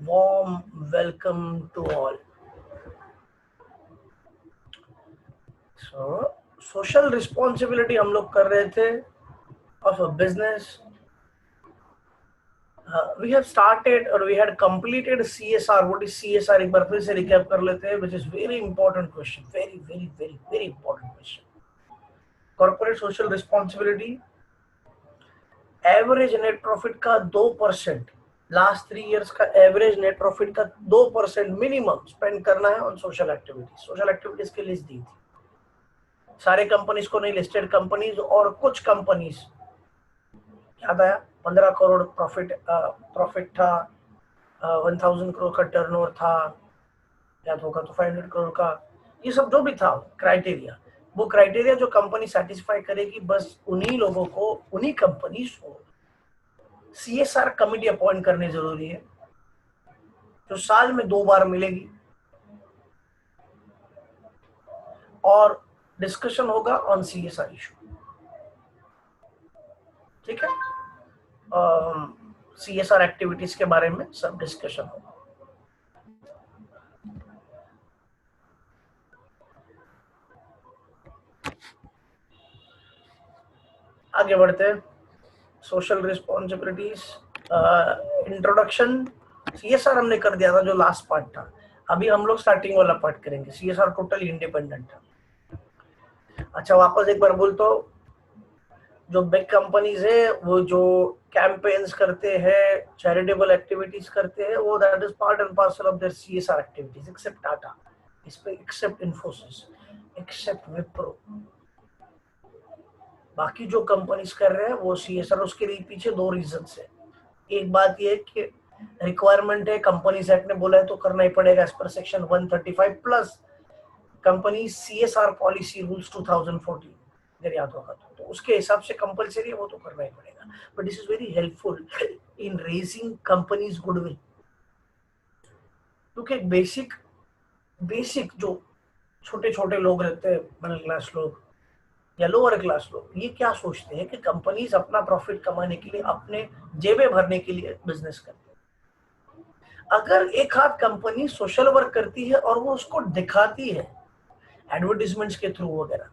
warm welcome to all. So, social responsibility हम लोग कर रहे थे of a business. We have started or we had completed CSR. What is CSR? एक बार फिर से recap कर लेते हैं, which is very important question. Very important question. Corporate social responsibility. Average net profit का 2%. लास्ट 3 इयर्स का average net profit का 2% मिनिमम स्पेंड करना है on social activities. Social activities की लिस्ट दी थी सारे कंपनीज को नहीं, लिस्टेड कंपनीज और कुछ कंपनीज. याद आया 15 करोड़ प्रॉफिट था, 1000 करोड़ का टर्नओवर था, याद होगा तो 500 करोड़ का. ये सब जो भी था क्राइटेरिया, वो क्राइटेरिया जो कंपनी सेटिस्फाई करेगी, बस उन्हीं लोगों को, उन्हीं कंपनीज को सीएसआर कमिटी अपॉइंट करनी जरूरी है, जो साल में 2 बार मिलेगी और डिस्कशन होगा ऑन सीएसआर इशू. ठीक है, सीएसआर एक्टिविटीज के बारे में सब डिस्कशन होगा. आगे बढ़ते हैं. Social responsibilities introduction. सीएसआर हमने कर दिया था जो लास्ट पार्ट था. अभी हम लोग स्टार्टिंग वाला पार्ट करेंगे. सीएसआर टोटली इंडिपेंडेंट था. अच्छा, वापस एक बार बोलता हूं, जो बिग कंपनीज है वो जो कैंपेन्स करते हैं, चैरिटेबल एक्टिविटीज करते हैं, वो that is part and parcel of their CSR activities, except Tata, इस पे एक्सेप्ट इन्फोसिस, एक्सेप्ट विप्रो. बाकी जो कंपनीज कर रहे हैं वो सीएसआर. उसके पीछे 2 रीजंस है. एक बात ये है कि रिक्वायरमेंट है, कंपनीज एक्ट ने बोला है तो करना ही पड़ेगा as per section 135 plus company CSR policy rules 2014, अगर याद होगा तो उसके हिसाब से कंपलसरी है, वो तो करना ही पड़ेगा. But this is very helpful in raising companies goodwill, क्योंकि बेसिक जो छोटे छोटे लोग रहते हैं, मिडिल क्लास लोग या लोअर क्लास लोग, ये क्या सोचते हैं कि कंपनीज अपना प्रॉफिट कमाने के लिए, अपने जेबें भरने के लिए बिजनेस करते हैं. अगर एक हाथ कंपनी सोशल वर्क करती है और वो उसको दिखाती है एडवर्टाइजमेंट्स के थ्रू वगैरह,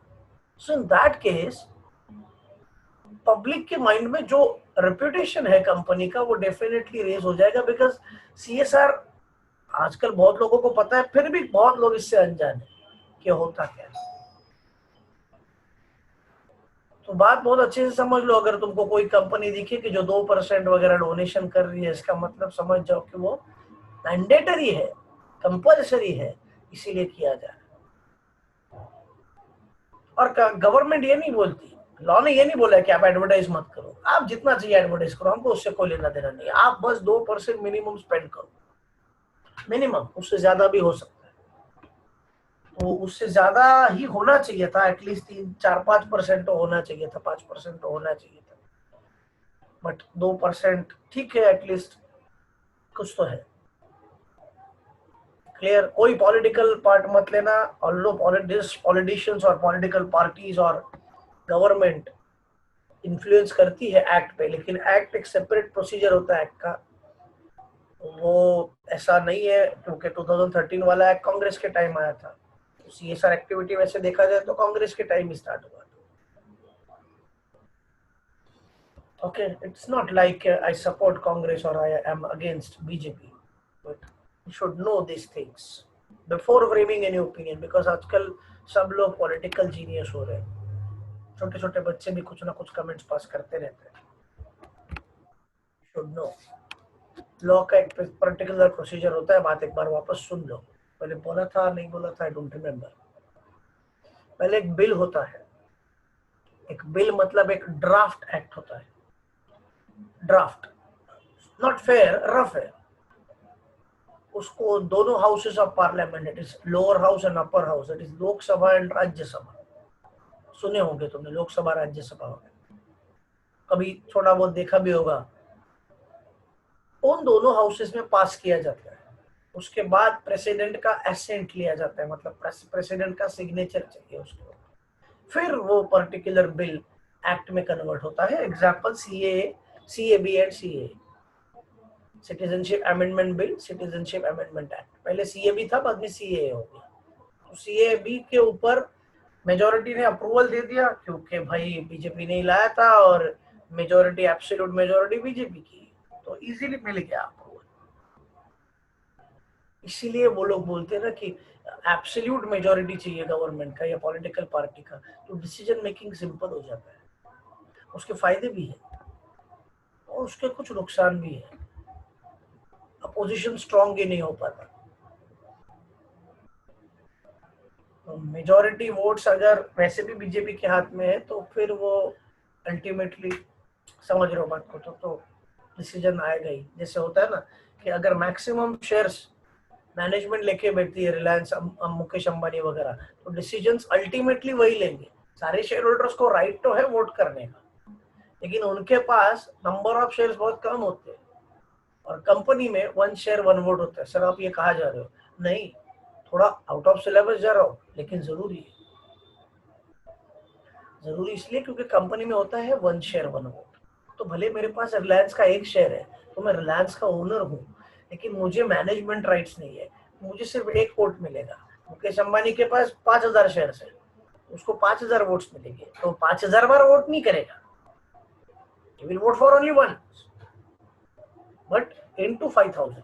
सो इन दैट केस पब्लिक के माइंड में जो रेपुटेशन है कंपनी का, वो डेफिनेटली रेज हो जाएगा. बिकॉज सीएसआर आजकल बहुत लोगों को पता है, फिर भी बहुत लोग इससे अनजान है कि होता क्या है. तो बात बहुत अच्छे से समझ लो. अगर तुमको कोई कंपनी दिखे कि जो 2% वगैरह डोनेशन कर रही है, इसका मतलब समझ जाओ कि वो मैंडेटरी है, कंपल्सरी है, इसीलिए किया जा रहा है. और गवर्नमेंट ये नहीं बोलती, लॉ ने ये नहीं बोला कि आप एडवर्टाइज मत करो. आप जितना चाहिए एडवर्टाइज करो, हमको उससे कोई लेना देना नहीं. आप बस 2% मिनिमम स्पेंड करो, मिनिमम. उससे ज्यादा भी हो सकता है, तो उससे ज्यादा ही होना चाहिए था. एटलीस्ट 3-4-5% तो होना चाहिए था, 5% तो होना चाहिए था. बट 2% ठीक है, एटलीस्ट कुछ तो है. क्लियर. कोई पॉलिटिकल पार्ट मत लेना. ऑल्दो पॉलिटिशियंस और पॉलिटिकल पार्टीज और गवर्नमेंट इन्फ्लुएंस करती है एक्ट पे, लेकिन एक्ट एक सेपरेट प्रोसीजर होता है एक्ट का. वो ऐसा नहीं है, क्योंकि 2013 वाला एक्ट कांग्रेस के टाइम आया था. सीएसआर एक्टिविटी वैसे देखा जाए तो कांग्रेस के टाइम ही स्टार्ट हुआ. Okay, it's not like I support Congress or I am against BJP, but you should know these things before framing any opinion, because आजकल सब लोग political genius हो रहे हैं. छोटे छोटे बच्चे भी कुछ ना कुछ कमेंट्स पास करते रहते हैं. should know. लॉ का एक पर्टिकुलर प्रोसीजर होता है. बात एक बार वापस सुन लो. पहले बोला था, नहीं बोला था, आई डोंट रिमेम्बर. पहले एक बिल होता है. एक बिल मतलब एक ड्राफ्ट एक्ट होता है. ड्राफ्ट नॉट फेयर, रफ है. उसको दोनों houses of parliament, it is lower house and upper house, it is Lok Sabha and Rajya Sabha. सुने होंगे तुमने लोकसभा राज्यसभा होंगे, कभी थोड़ा बहुत देखा भी होगा. उन दोनों हाउसेस में पास किया जाता है. उसके बाद प्रेसिडेंट का एसेंट लिया जाता है, मतलब प्रेसिडेंट का सिग्नेचर चाहिए उसको. फिर वो पर्टिकुलर बिल एक्ट में कन्वर्ट होता है. Example CA, CAB and CA. Citizenship amendment bill, citizenship amendment act. पहले सीए भी था, बाद में सीए हो गया। तो सीए बी के ऊपर मेजोरिटी ने अप्रूवल दे दिया क्योंकि भाई बीजेपी ने लाया था और मेजोरिटी, एब्सोल्यूट मेजोरिटी बीजेपी की, तो इजीली मिल गया अप्रूवल। इसीलिए वो लोग बोलते हैं ना कि एब्सोल्यूट मेजोरिटी चाहिए गवर्नमेंट का या पॉलिटिकल पार्टी का, तो डिसीजन मेकिंग सिंपल हो जाता है। उसके फायदे भी है और उसके कुछ नुकसान भी है। अपोजिशन स्ट्रांग ही नहीं हो पाता। मेजोरिटी वोट्स अगर वैसे भी बीजेपी के हाथ में है तो फिर वो अल्टीमेटली, समझ रहे हो बात को, तो डिसीजन आएगा ही। जैसे होता है ना कि अगर मैक्सिमम शेयर्स मैनेजमेंट लेके बैठती है, रिलायंस, मुकेश अंबानी वगैरह, तो डिसीजंस अल्टीमेटली वही लेंगे। सारे शेयर होल्डर्स को राइट तो है वोट करने का, लेकिन उनके पास नंबर ऑफ शेयर्स बहुत कम होते हैं और कंपनी में 1 शेयर 1 वोट होता है। सर आप ये कहा जा रहे हो? नहीं, थोड़ा आउट ऑफ सिलेबस जा रहा हूँ, लेकिन जरूरी है। जरूरी इसलिए क्योंकि कंपनी में होता है 1 शेयर 1 वोट। तो भले मेरे पास रिलायंस का 1 शेयर है, तो मैं रिलायंस का ओनर हूँ, लेकिन मुझे मैनेजमेंट राइट्स नहीं है, मुझे सिर्फ 1 वोट मिलेगा। मुकेश अंबानी के पास 5000 शेयर है, उसको 5000 वोट्स मिलेंगे, तो 5000 बार वोट नहीं करेगा, he will vote for only one, but into 5000।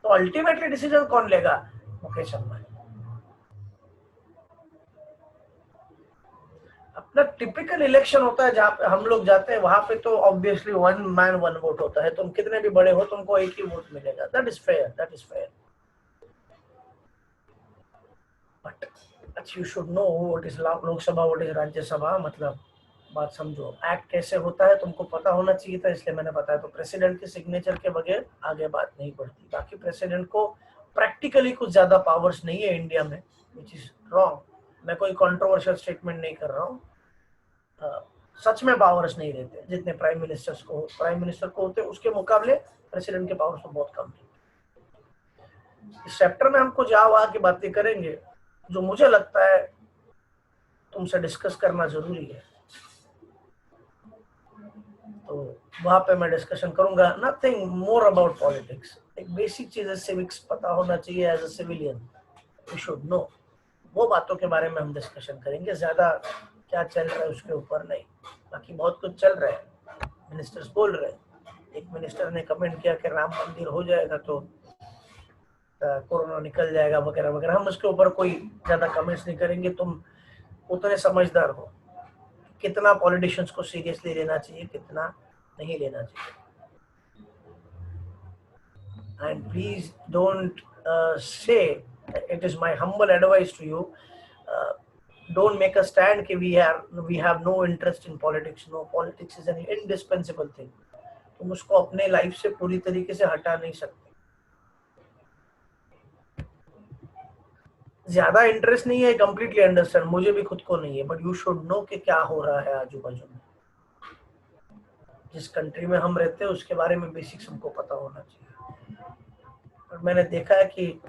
तो अल्टीमेटली डिसीजन कौन लेगा? मुकेश अंबानी। अपना टिपिकल इलेक्शन होता है जहाँ पे हम लोग जाते हैं, वहां पे तो ऑब्वियसली 1 मैन 1 वोट होता है। तुम कितने भी बड़े हो, तुमको 1 ही वोट मिलेगा। That is fair, that is fair. But you should know what is Lok Sabha, what is Rajya Sabha. मतलब बात समझो, एक्ट कैसे होता है तुमको पता होना चाहिए था, इसलिए मैंने बताया। तो प्रेसिडेंट के सिग्नेचर के बगैर आगे बात नहीं बढ़ती। बाकी प्रेसिडेंट को प्रैक्टिकली कुछ ज्यादा पावर्स नहीं है इंडिया में, विच इज रॉन्ग। मैं कोई कंट्रोवर्शियल स्टेटमेंट नहीं कर रहा हूँ। सच में पावर्स नहीं रहते जितने प्राइम मिनिस्टर को होते, उसके मुकाबले प्रेसिडेंट के पावर्स तो बहुत कम है। इस चैप्टर में हम कुछ आ की बातें करेंगे जो मुझे लगता है तुमसे डिस्कस करना जरूरी है। तो वहां पे मैं डिस्कशन करूंगा। Nothing more about politics. एक बेसिक चीज है, सिविक्स पता होना चाहिए as a civilian, you should know. वो बातों के बारे में हम डिस्कशन करेंगे, ज्यादा क्या चल रहा है उसके ऊपर नहीं। बाकी बहुत कुछ चल रहा है, मिनिस्टर्स बोल रहे हैं। एक मिनिस्टर ने कमेंट किया कि राम मंदिर हो जाएगा तो कोरोना निकल जाएगा वगैरह वगैरह। हम उसके ऊपर कोई ज्यादा कमेंट्स नहीं करेंगे। तुम उतने समझदार हो, कितना पॉलिटिशियंस को सीरियसली लेना चाहिए, कितना नहीं लेना चाहिए। And please don't say, it is my humble advice to you, don't make a stand कि we have no interest in politics. No, politics is an indispensable thing. तुम उसको अपने लाइफ से पूरी तरीके से हटा नहीं सकते। ज्यादा इंटरेस्ट नहीं है, कंप्लीटली अंडरस्टैंड, मुझे भी खुद को नहीं है, बट यू शुड नो कि क्या हो रहा है आजू बाजू में। जिस कंट्री में हम रहते हैं उसके बारे में बेसिक्स हमको पता होना चाहिए। और मैंने देखा है कि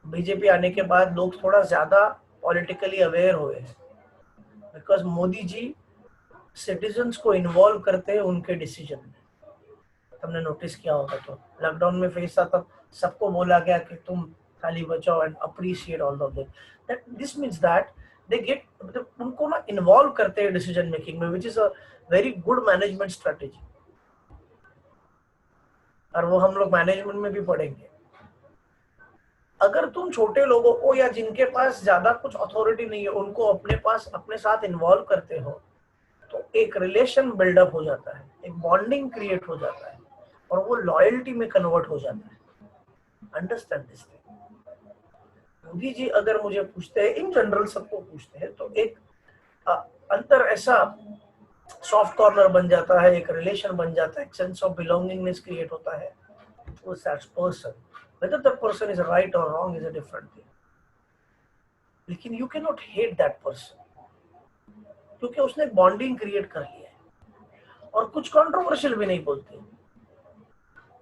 बीजेपी आने के बाद लोग थोड़ा ज्यादा पॉलिटिकली अवेयर हुए हैं, बिकॉज मोदी जी सिटीजन्स को इन्वॉल्व करते हैं उनके डिसीजन में। तुमने नोटिस किया होगा, तो लॉकडाउन में फेस था तब सबको बोला गया कि तुम खाली बचाओ and appreciate all of them. This means that they get, मतलब उनको ना इन्वॉल्व करते हैं डिसीजन मेकिंग में, which is a very good management strategy. और वो हम लोग मैनेजमेंट में भी पढ़ेंगे। अगर तुम छोटे लोगों को या जिनके पास ज्यादा कुछ अथॉरिटी नहीं है उनको अपने पास अपने साथ इन्वॉल्व करते हो, तो एक रिलेशन बिल्डअप हो जाता है, एक बॉन्डिंग क्रिएट हो जाता है और वो लॉयल्टी में कन्वर्ट हो जाता है। Understand this thing. Modi ji अगर मुझे पूछते हैं, इन जनरल सबको पूछते हैं, तो एक अंतर ऐसा सॉफ्ट कॉर्नर बन जाता है, एक रिलेशन बन जाता है, एक सेंस ऑफ बिलोंगिंगनेस क्रिएट होता है to that person. Whether the person is right or wrong is a different thing. लेकिन you cannot hate that person क्योंकि उसने बॉन्डिंग क्रिएट कर लिया है। और कुछ कंट्रोवर्शियल भी नहीं बोलते,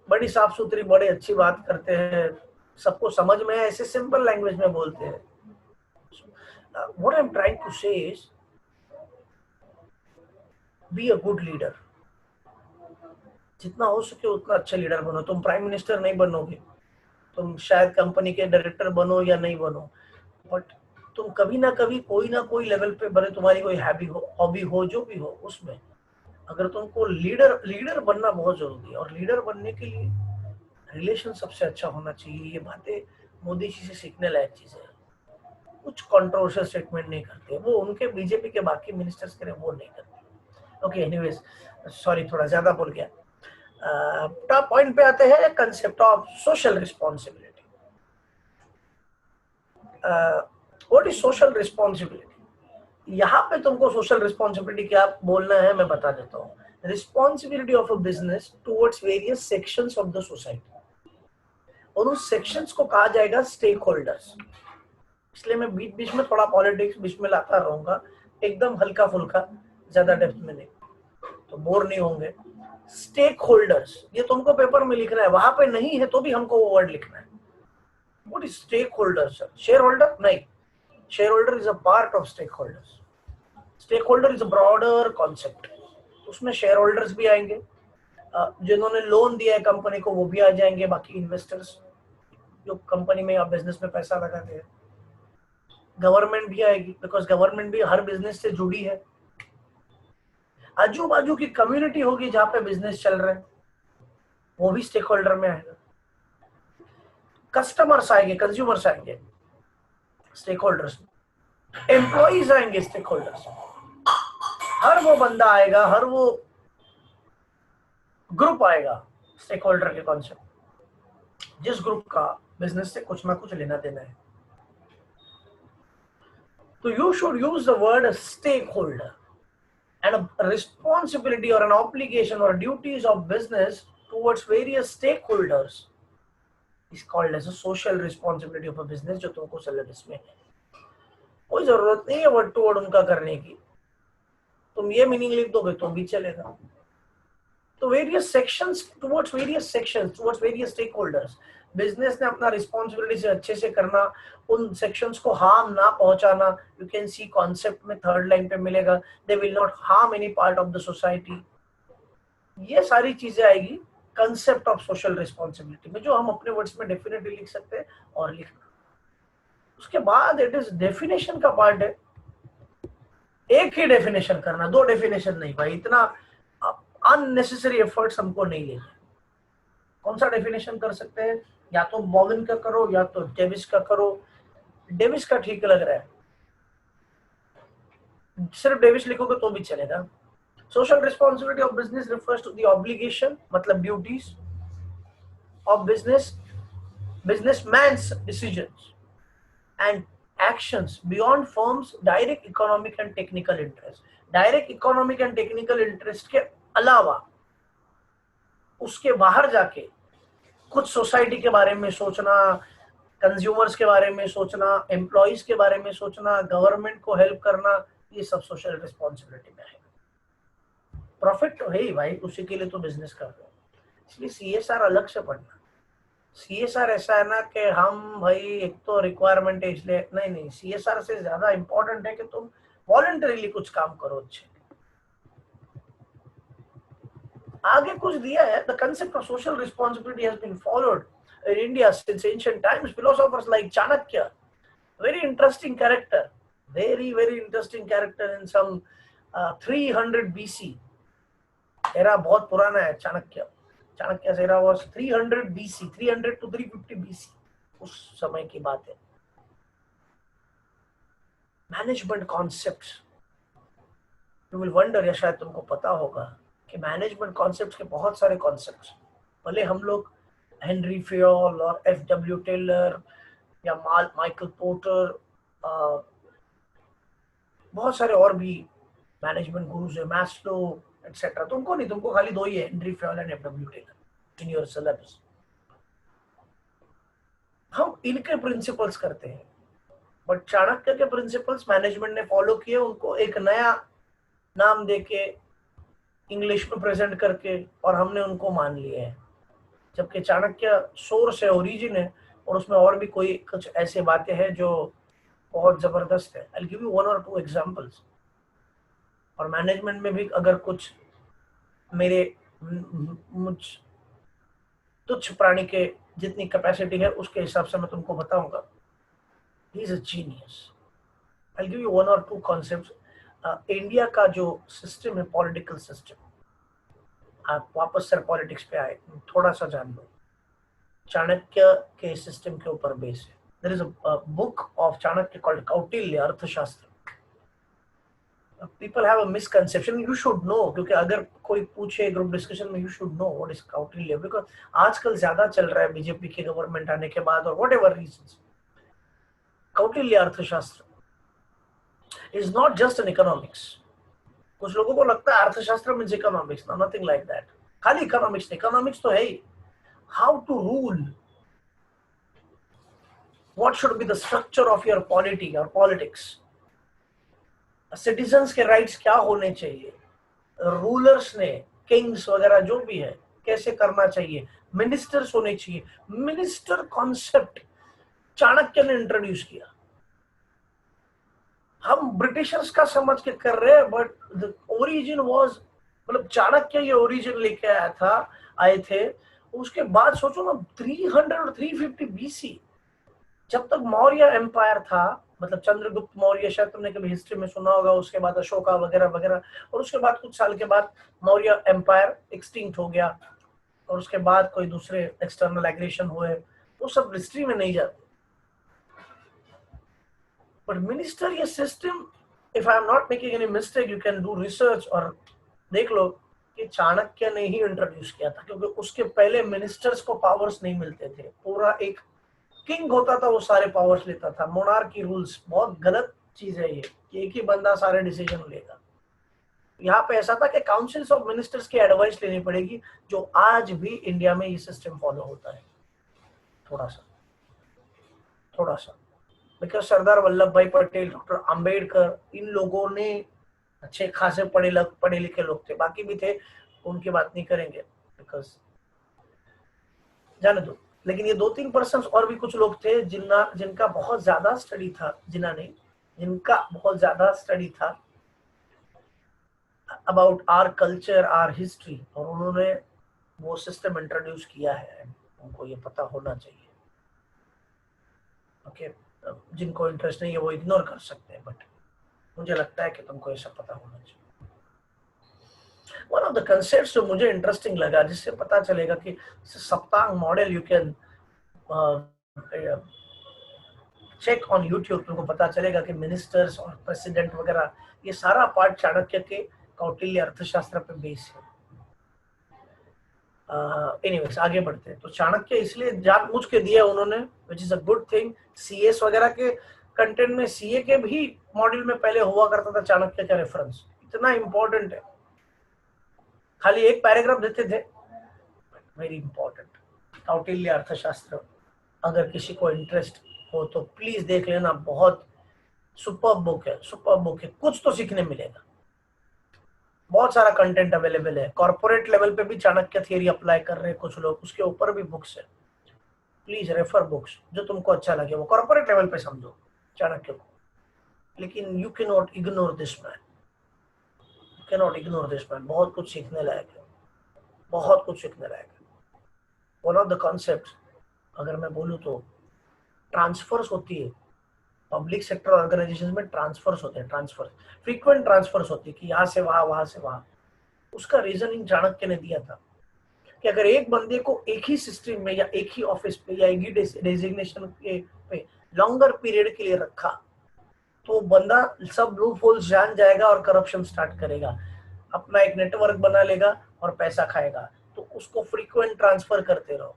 बड़ी साफ सुथरी, बड़ी अच्छी बात करते हैं, सबको समझ में है, ऐसे सिंपल लैंग्वेज में बोलते हैं। What I'm trying to say is, be a good leader. जितना हो सके उतना अच्छे लीडर बनो। तुम प्राइम मिनिस्टर नहीं बनोगे, तुम शायद कंपनी के डायरेक्टर बनो या नहीं बनो, बट तुम कभी ना कोई लेवल पे, भले तुम्हारी कोई हॉबी हो जो भी हो, उसमें अगर तुमको लीडर लीडर बनना बहुत जरूरी है। और लीडर बनने के लिए रिलेशन सबसे अच्छा होना चाहिए। ये बातें मोदी जी से सीखने लायक चीजें हैं। कुछ कंट्रोवर्शियल स्टेटमेंट नहीं करते वो, उनके बीजेपी के बाकी मिनिस्टर्स के वो नहीं करते। ओके, एनीवेज, सॉरी थोड़ा ज्यादा बोल गया। टॉप पॉइंट पे आते हैं, concept of social responsibility. What is social responsibility? यहाँ पे तुमको सोशल रिस्पॉन्सिबिलिटी क्या बोलना है मैं बता देता हूँ। Responsibility of a business towards various sections of the society, और उस सेक्शंस को कहा जाएगा स्टेक होल्डर्स। इसलिए मैं बीच बीच में थोड़ा पॉलिटिक्स बीच में लाता रहूंगा, एकदम हल्का फुल्का, ज्यादा डेप्थ में नहीं, तो बोर नहीं होंगे। स्टेक होल्डर्स, ये तुमको पेपर में लिखना है, वहां पे नहीं है तो भी हमको वो वर्ड लिखना है। What is stakeholder sir? Shareholder नहीं, shareholder is a part of stakeholders. Stakeholder is a broader concept, उसमें शेयर होल्डर्स भी आएंगे, जिन्होंने लोन दिया है कंपनी को वो भी आ जाएंगे, बाकी इन्वेस्टर्स जो कंपनी में या बिजनेस में पैसा लगाते हैं, गवर्नमेंट भी आएगी, बिकॉज गवर्नमेंट भी हर बिजनेस से जुड़ी है। आजू बाजू की कम्युनिटी होगी जहां पे बिजनेस चल रहे हैं, वो भी स्टेक होल्डर में आएगा। कस्टमर्स आएंगे, कंज्यूमर्स आएंगे स्टेक होल्डर्स में, एम्प्लॉइज आएंगे स्टेक होल्डर्स में, हर वो बंदा आएगा, हर वो ग्रुप आएगा स्टेक होल्डर के कॉन्सेप्ट, जिस ग्रुप का बिजनेस से कुछ ना कुछ लेना देना है। तो you should use the word stakeholder, and a responsibility or an obligation or duties of business towards various stakeholders is called as a social responsibility of a business, जो तुमको सिलेबस में है। कोई जरूरत नहीं है वर्ड टू वर्ड उनका करने की, तुम ये मीनिंग लिख दोगे तो भी चलेगा। तो various sections towards various stakeholders, business ने अपना रिस्पॉन्सिबिलिटी से अच्छे से करना, उन सेक्शंस को हार्म ना पहुंचाना। यू कैन सी कॉन्सेप्ट में थर्ड लाइन पे मिलेगा, they will not harm any part of the society. ये सारी चीजें आएगी कंसेप्ट ऑफ सोशल रिस्पॉन्सिबिलिटी में, जो हम अपने वर्ड्स में डेफिनेटली लिख सकते हैं और लिखना। उसके बाद इट इज डेफिनेशन का पार्ट है। एक ही डेफिनेशन करना, दो डेफिनेशन नहीं भाई, इतना अननेसेसरी एफर्ट्स हमको नहीं लेना। कौन सा डेफिनेशन कर सकते हैं? या तो बॉबिन का करो या तो डेविस का करो। डेविस का ठीक लग रहा है, सिर्फ डेविस लिखोगे तो भी चलेगा। Social responsibility of business refers to the obligation, मतलब duties of businessman's decisions and actions beyond firm's direct economic and technical interest. Direct economic and technical interest के अलावा उसके बाहर जाके कुछ सोसाइटी के बारे में सोचना, कंज्यूमर्स के बारे में सोचना, एम्प्लॉइज के बारे में सोचना, गवर्नमेंट को हेल्प करना, ये सब सोशल रिस्पॉन्सिबिलिटी में है। प्रॉफिट तो है ही भाई, उसी के लिए तो बिजनेस कर रहे हो, इसलिए सीएसआर अलग से पढ़ना। सीएसआर ऐसा है ना कि हम भाई एक तो रिक्वायरमेंट है इसलिए नहीं, सीएसआर से ज्यादा इंपॉर्टेंट है कि तुम वॉलंटरीली कुछ काम करो अच्छे। आगे कुछ दिया है, the concept of social responsibility has been followed in India since ancient times. Philosophers like Chanakya, very interesting character, very interesting character in some 300 BC era, बहुत पुराना है Chanakya. Chanakya era was 300 BC, 300 to 350 BC, उस समय की बात है। Management concepts, you will wonder, या शायद तुमको पता होगा कि मैनेजमेंट कॉन्सेप्ट्स के बहुत सारे कॉन्सेप्ट्स, भले हम लोग हेनरी फेयोल और एफ.डब्ल्यू. टेलर या माइकल पोर्टर, बहुत सारे और भी मैनेजमेंट गुरुज है, मैस्लो एक्सेट्रा, तुमको नहीं, तुमको खाली दो ही है, Henry Fayol and F W. Taylor in your syllabus. हम इनके प्रिंसिपल्स करते हैं, बट चाणक्य के प्रिंसिपल्स मैनेजमेंट ने फॉलो किए, उनको एक नया नाम देके इंग्लिश में प्रेजेंट करके, और हमने उनको मान लिए हैं। जबकि चाणक्य सोर्स है, ओरिजिन है, और उसमें और भी कोई कुछ ऐसे बातें हैं जो बहुत जबरदस्त है। आई गिव यू वन और टू एग्जांपल्स। और मैनेजमेंट में भी अगर कुछ मेरे मुझ तुच्छ प्राणी के जितनी कैपेसिटी है उसके हिसाब से मैं तुमको बताऊंगा। He is a genius. I give you one और टू कॉन्सेप्ट्स। इंडिया का जो सिस्टम है, पॉलिटिकल सिस्टम, आप वापस से पॉलिटिक्स पे आए, थोड़ा सा जान लो। चाणक्य के सिस्टम के ऊपर बेस है। There is a book of Chanakya called Kautilya Arthashastra. People have a misconception, you should know, क्योंकि अगर कोई पूछे ग्रुप डिस्कशन में, you should know what is Kautilya, because आजकल ज्यादा चल रहा है बीजेपी की गवर्नमेंट आने के बाद और what ever reasons. Kautilya Arthashastra is not just an economics. कुछ लोगों को लगता है Arthashastra means economics, nothing like that. खाली इकोनॉमिक्स, इकोनॉमिक्स तो है ही, how to rule, what should be the structure of your polity or politics, citizens के राइट्स क्या होने चाहिए, रूलर्स ने, किंग्स वगैरह जो भी है कैसे करना चाहिए, मिनिस्टर्स होने चाहिए। मिनिस्टर कॉन्सेप्ट चाणक्य ने इंट्रोड्यूस किया। हम ब्रिटिशर्स का समझ के कर रहे हैं, बट द ओरिजिन वाज, मतलब चाणक्य ये ओरिजिन लेके आया था, आए थे। उसके बाद सोचो ना, 300 और 350 बीसी, जब तक मौर्य एम्पायर था, मतलब चंद्रगुप्त मौर्य, शायद तुमने कभी हिस्ट्री में सुना होगा, उसके बाद अशोका वगैरह वगैरह, और उसके बाद कुछ साल के बाद मौर्य एम्पायर एक्सटिंक्ट हो गया, और उसके बाद कोई दूसरे एक्सटर्नल एग्रेशन हुए, वो सब हिस्ट्री में नहीं जाते। बट मिनिस्टर ये system, if I am not making any mistake, you can do research और देख लो कि चाणक्य ने ही इंट्रोड्यूस किया था, क्योंकि उसके पहले मिनिस्टर्स को पावर्स नहीं मिलते थे। पूरा एक किंग होता था, वो सारे पावर्स लेता था। मोनार्की रूल्स बहुत गलत चीज है ये, कि एक ही बंदा सारे डिसीजन लेगा। यहाँ पे ऐसा था कि काउंसिल्स ऑफ मिनिस्टर्स की एडवाइस लेनी पड़ेगी, जो आज भी इंडिया में ये सिस्टम फॉलो होता है। थोड़ा सा बिकॉज सरदार वल्लभ भाई पटेल, डॉक्टर अंबेडकर, इन लोगों ने अच्छे खासे पढ़े लिखे लोग थे, बाकी भी थे, उनकी बात नहीं करेंगे बिकॉज जाने दो। लेकिन ये 2-3% और भी कुछ लोग थे जिनका बहुत ज्यादा स्टडी था, जिनका बहुत ज्यादा स्टडी था about our culture, our history, और उन्होंने वो सिस्टम इंट्रोड्यूस किया है। उनको ये पता होना चाहिए। ओके, जिनको इंटरेस्ट नहीं है वो इग्नोर कर सकते हैं, बट मुझे लगता है कि तुमको ये सब पता होना चाहिए। वन ऑफ द कंसेप्ट्स जो मुझे इंटरेस्टिंग लगा, जिससे पता चलेगा कि Saptang model, you can check on YouTube, तुमको पता चलेगा कि मिनिस्टर्स और प्रेसिडेंट वगैरह, ये सारा पार्ट चाणक्य के कौटिल्य अर्थशास्त्र पे बेस है। एनीवेज आगे बढ़ते हैं। तो चाणक्य इसलिए जानबूझ के दिया उन्होंने, which is a good thing. CS वगैरह के कंटेंट में, सीए के भी मॉड्यूल में पहले हुआ करता था चाणक्य का रेफरेंस, इतना इंपॉर्टेंट है। खाली एक पैराग्राफ देते थे, वेरी इंपॉर्टेंट। कौटिल्य अर्थशास्त्र, अगर किसी को इंटरेस्ट हो तो प्लीज देख लेना, बहुत सुपर बुक है, सुपर बुक है, कुछ तो सीखने मिलेगा। बहुत सारा कंटेंट अवेलेबल है। कॉर्पोरेट लेवल पे भी चाणक्य थियरी अप्लाई कर रहे हैं कुछ लोग, उसके ऊपर भी बुक्स है। प्लीज रेफर बुक्स, जो तुमको अच्छा लगे वो कॉर्पोरेट लेवल पे समझो चाणक्य को। लेकिन you can not ignore this man, you can not ignore this man. बहुत कुछ सीखने लायक है, बहुत कुछ सीखने लायक है। वन ऑफ द कॉन्सेप्ट, अगर मैं बोलूँ तो, ट्रांसफर्स होती है पब्लिक सेक्टर ऑर्गेनाइजेशन में, ट्रांसफर्स होते हैं, ट्रांसफर, फ्रीक्वेंट ट्रांसफर्स होती है कि यहाँ से वहां, वहां से वहां। उसका रीजनिंग चाणक्य ने दिया था कि अगर एक बंदे को एक ही सिस्टम में या एक ही ऑफिस पे या एक ही डेजिग्नेशन पे लॉन्गर पीरियड के लिए रखा, तो बंदा सब लूप होल्स जान जाएगा और करप्शन स्टार्ट करेगा, अपना एक नेटवर्क बना लेगा और पैसा खाएगा। तो उसको फ्रीक्वेंट ट्रांसफर करते रहो।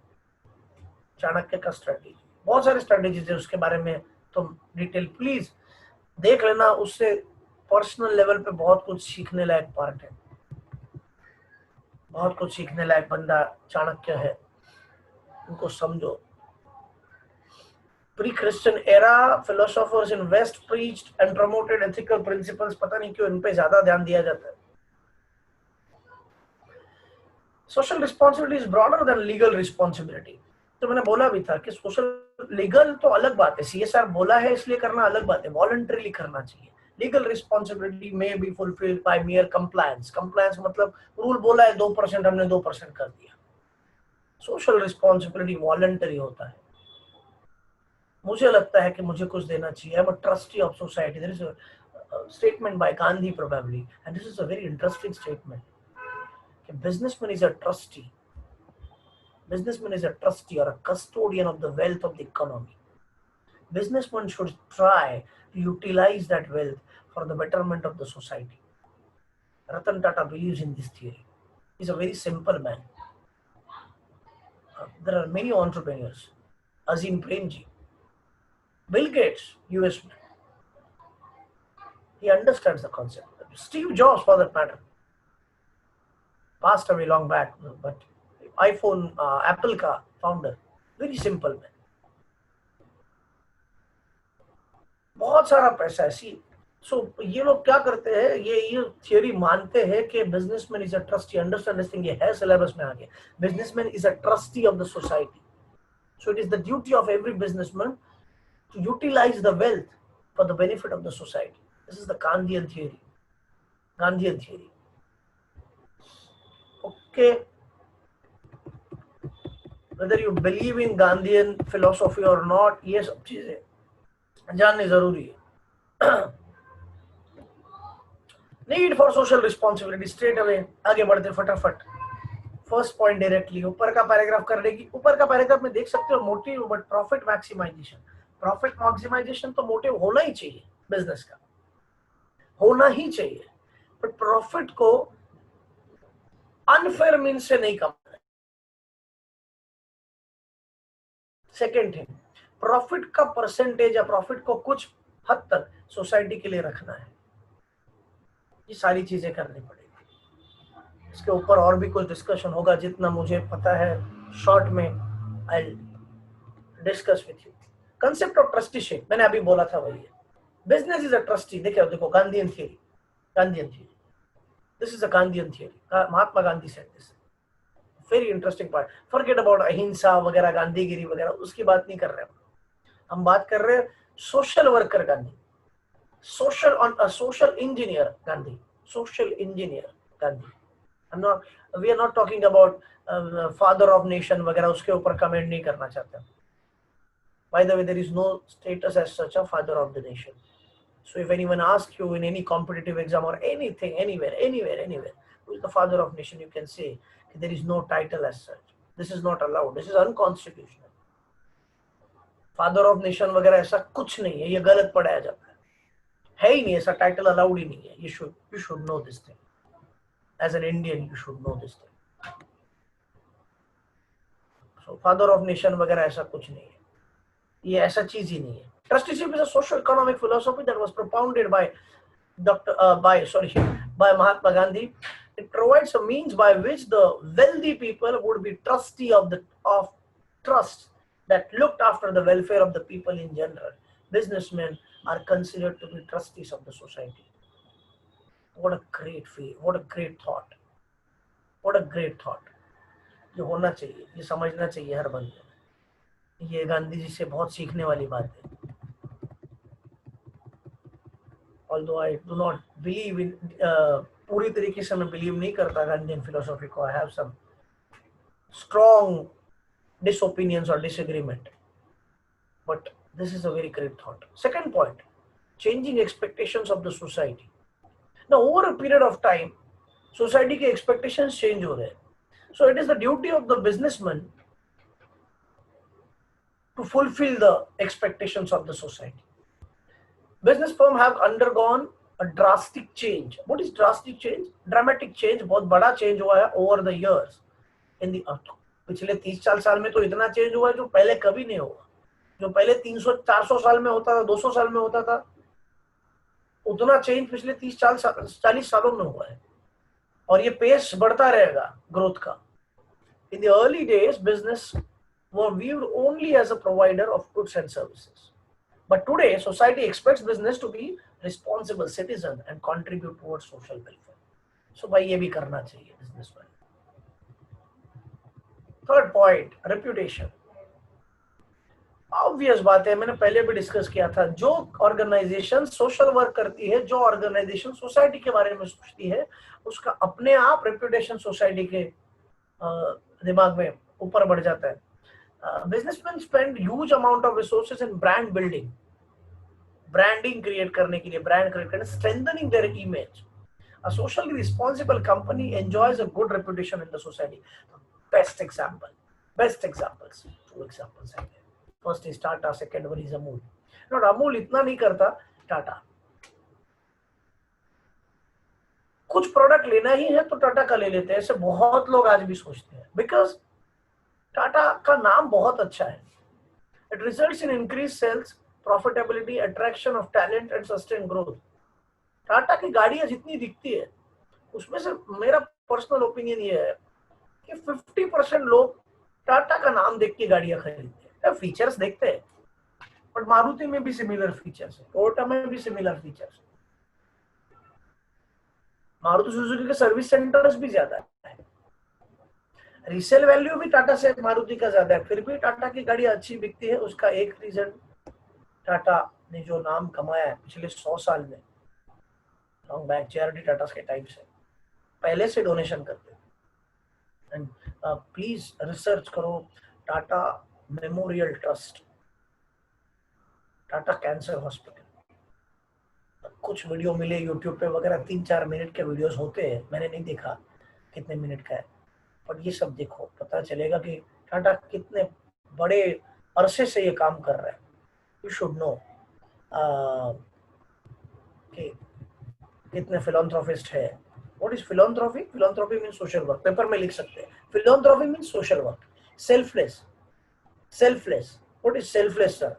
चाणक्य का स्ट्रेटेजी, बहुत सारे स्ट्रेटेजीज है, उसके बारे में तुम डिटेल प्लीज देख लेना। उससे पर्सनल लेवल पे बहुत कुछ सीखने लायक पार्ट है, बहुत कुछ सीखने लायक बंदा चाणक्य है, उनको समझो। Pre-Christian era, philosophers in West preached and promoted ethical principles. पता नहीं क्यों इन पे ज्यादा ध्यान दिया जाता है। Social responsibility is broader than legal responsibility. तो मैंने बोला भी था कि सोशल लीगल तो अलग बात है, सीएसआर बोला है इसलिए करना अलग बात है, वॉलंटरीली करना चाहिए। लीगल रिस्पॉन्सिबिलिटी में be fulfilled by मियर compliance. Compliance मतलब रूल बोला है 2%, हमने 2% कर दिया। सोशल रिस्पॉन्सिबिलिटी वॉलंटरी होता है। मुझे लगता है कि मुझे कुछ देना चाहिए। I am a trustee of society. There is a statement by Gandhi probably, and this is a very interesting statement, कि businessman is a trustee. Businessman is a trustee or a custodian of the wealth of the economy. Businessman should try to utilize that wealth for the betterment of the society. Ratan Tata believes in this theory. He's a very simple man. There are many entrepreneurs. Azim Premji, Bill Gates, US man. He understands the concept. Steve Jobs, for that matter, passed away long back, but iPhone, Apple का founder, very simple man. बहुत सारा पैसा है। सी सो ये लोग क्या करते हैं, ये थियोरी मानते हैं कि businessman is a trustee. Understand this thing, ये है सिलेबस में आगे। Businessman is a trustee of the society, so it is the duty of every businessman to utilize the wealth for the benefit of the society. This is the Gandhian theory. Gandhian theory, okay. whether you believe in Gandhian philosophy or not, ये सब चीजें जाननी जरूरी है। Need for social responsibility, straight away आगे बढ़ते फटाफट। First point directly ऊपर का पैराग्राफ करने की, ऊपर का पैराग्राफ में देख सकते हो motive, but profit maximization. Profit maximization तो मोटिव होना ही चाहिए, बिजनेस का होना ही चाहिए, बट प्रॉफिट को अनफेयर मीन्स से नहीं कमाना है। सेकेंड थिंग, प्रॉफिट का परसेंटेज या प्रॉफिट को कुछ हद तक सोसाइटी के लिए रखना है। ये सारी चीजें करनी पड़ेगी। इसके ऊपर और भी कुछ डिस्कशन होगा, जितना मुझे पता है शॉर्ट में I discuss with you. Concept of trusteeship मैंने अभी बोला था, वही है। Business is a trustee. देखो Gandhian theory, Gandhian theory, this is a Gandhian theory. Mahatma Gandhi said this. Very interesting part. Forget about ahimsa वगैरह, गांधीगिरी वगैरह, उसकी बात नहीं कर रहे हम बात कर रहे हैं social worker Gandhi, social engineer Gandhi, social engineer Gandhi. We are not talking about father of nation वगैरह, उसके ऊपर कमेंट नहीं करना चाहते। By the way, there is no status as such a father of the nation. So if anyone asks you in any competitive exam or anything, anywhere, who is the father of nation, you can say there is no title as such. This is not allowed. This is unconstitutional. Father of nation वगैरह ऐसा कुछ नहीं है, ये गलत पढ़ाया जाता है ही नहीं, ऐसा टाइटल अलाउड ही नहीं है। You should know this thing. As an Indian, you should know this thing. So father of nation वगैरह ऐसा कुछ नहीं है, ये ऐसा चीज ही नहीं है। Trusteeship is a social economic philosophy that was propounded by by Mahatma Gandhi. It provides a means by which the wealthy people would be trustee of trusts that looked after the welfare of the people in general. Businessmen are considered to be trustees of the society. What a great feel! What a great thought! What a great thought! ये होना चाहिए, ये समझना चाहिए हर बंदे। ये गांधी जी से बहुत सीखने वाली बात है। Although I do not believe in पूरी तरीके से मैं बिलीव नहीं करता गांधीयन फिलोसॉफी को। I have some strong disopinions or disagreement, but this is a very great thought. Second point, changing expectations of the society. Now over a period of time, society के expectations change हो रहे हैं. So it is the duty of the businessman to fulfill the expectations of the society. Business firms have undergone a drastic change. What is drastic change? Dramatic change, बहुत बड़ा change हुआ है over the years. In the पिछले 30-40 साल में तो इतना change हुआ है जो पहले कभी नहीं हुआ। जो पहले 300-400 साल में होता था, 200 साल में होता था, उतना change पिछले 30-40 सालों में हुआ है, और ये पेस बढ़ता रहेगा ग्रोथ का। In the early days, business were viewed only as a provider of goods and services. But today, society expects business to be responsible citizen and contribute towards social welfare. So भाई ये भी करना चाहिए businessman. Third point, reputation. Obvious बात है, मैंने पहले भी डिस्कस किया था, जो ऑर्गेनाइजेशन सोशल वर्क करती है, जो ऑर्गेनाइजेशन सोसाइटी के बारे में सोचती है, उसका अपने आप रेपुटेशन सोसाइटी के दिमाग में ऊपर बढ़ जाता है। Businessman spend huge amount of resources in brand building, branding create करने के लिए, ब्रांड क्रिएट करने, strengthening there image. A socially responsible company enjoys a good reputation in the society. Best example, best examples, two examples are there. First is Tata, second one is Amul. Not Amul इतना नहीं करता, टाटा। कुछ product लेना ही है तो टाटा का ले लेते हैं, ऐसे बहुत लोग आज भी सोचते हैं, बिकॉज टाटा का नाम बहुत अच्छा है। It results in increase sales, profitability, attraction of talent and sustain growth. Tata की गाड़ियां जितनी दिखती है, उसमें से मेरा पर्सनल ओपिनियन ये है कि 50% लोग टाटा का नाम देख के गाड़ियां खरीदते हैं। फीचर्स देखते हैं, बट मारुति में भी सिमिलर फीचर्स है, टोयोटा में भी सिमिलर फीचर्स है, मारुति सुजुकी के सर्विस सेंटर्स भी ज्यादा है, रीसेल वैल्यू भी टाटा से मारुति का ज्यादा है, फिर भी टाटा की गाड़ी अच्छी बिकती है। उसका एक रीजन, टाटा ने जो नाम कमाया है पिछले 100 साल में, लॉन्ग बैक जेआरडी टाटा के टाइम से पहले से डोनेशन करते हैं। एंड प्लीज रिसर्च करो, Tata memorial trust, Tata cancer hospital, कुछ वीडियो मिले यूट्यूब पे वगैरह, 3-4 मिनट के वीडियोस होते हैं, मैंने नहीं देखा कितने मिनट का है, और ये सब देखो, पता चलेगा कि टाटा कितने बड़े अरसे से ये काम कर रहा है। यू शुड नो कि कितने फिलॉन्थ्रोपिस्ट है। What is philanthropy? Philanthropy means social work, paper में लिख सकते हैं। Philanthropy means social work, selfless, selfless. What is selfless sir?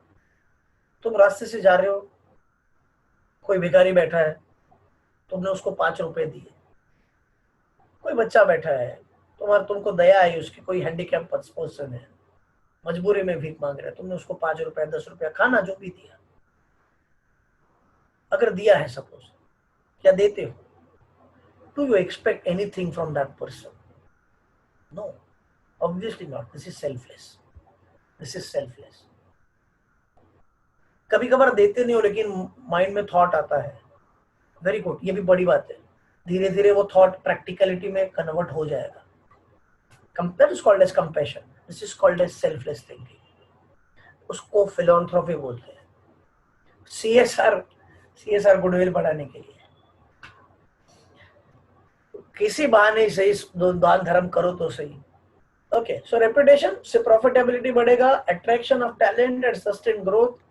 तुम रास्ते से जा रहे हो, कोई भिखारी बैठा है, तुमने उसको 5 रुपए दिए। कोई बच्चा बैठा है, तुमको दया आई उसकी, कोई हैंडीकैप पर्सन है, मजबूरी में भीख मांग रहा है, तुमने उसको 5 रुपया, 10 रुपया, खाना जो भी दिया, अगर दिया है सपोज, क्या देते हो? Do you expect anything from that person? No, obviously not. This is selfless. This is selfless. कभी कभार देते नहीं हो, लेकिन माइंड में थॉट आता है, वेरी गुड, ये भी बड़ी बात है। धीरे धीरे वो थॉट प्रैक्टिकलिटी में कन्वर्ट हो जाएगा। That is called as compassion. This is called as selfless thinking. उसको फिलॉन्थ्रोपी बोलते हैं। CSR गुडविल बढ़ाने के लिए किसी बहाने सही दान धर्म करो तो सही। ओके, सो रेपुटेशन से प्रॉफिटेबिलिटी बढ़ेगा, attraction of talent and sustain growth.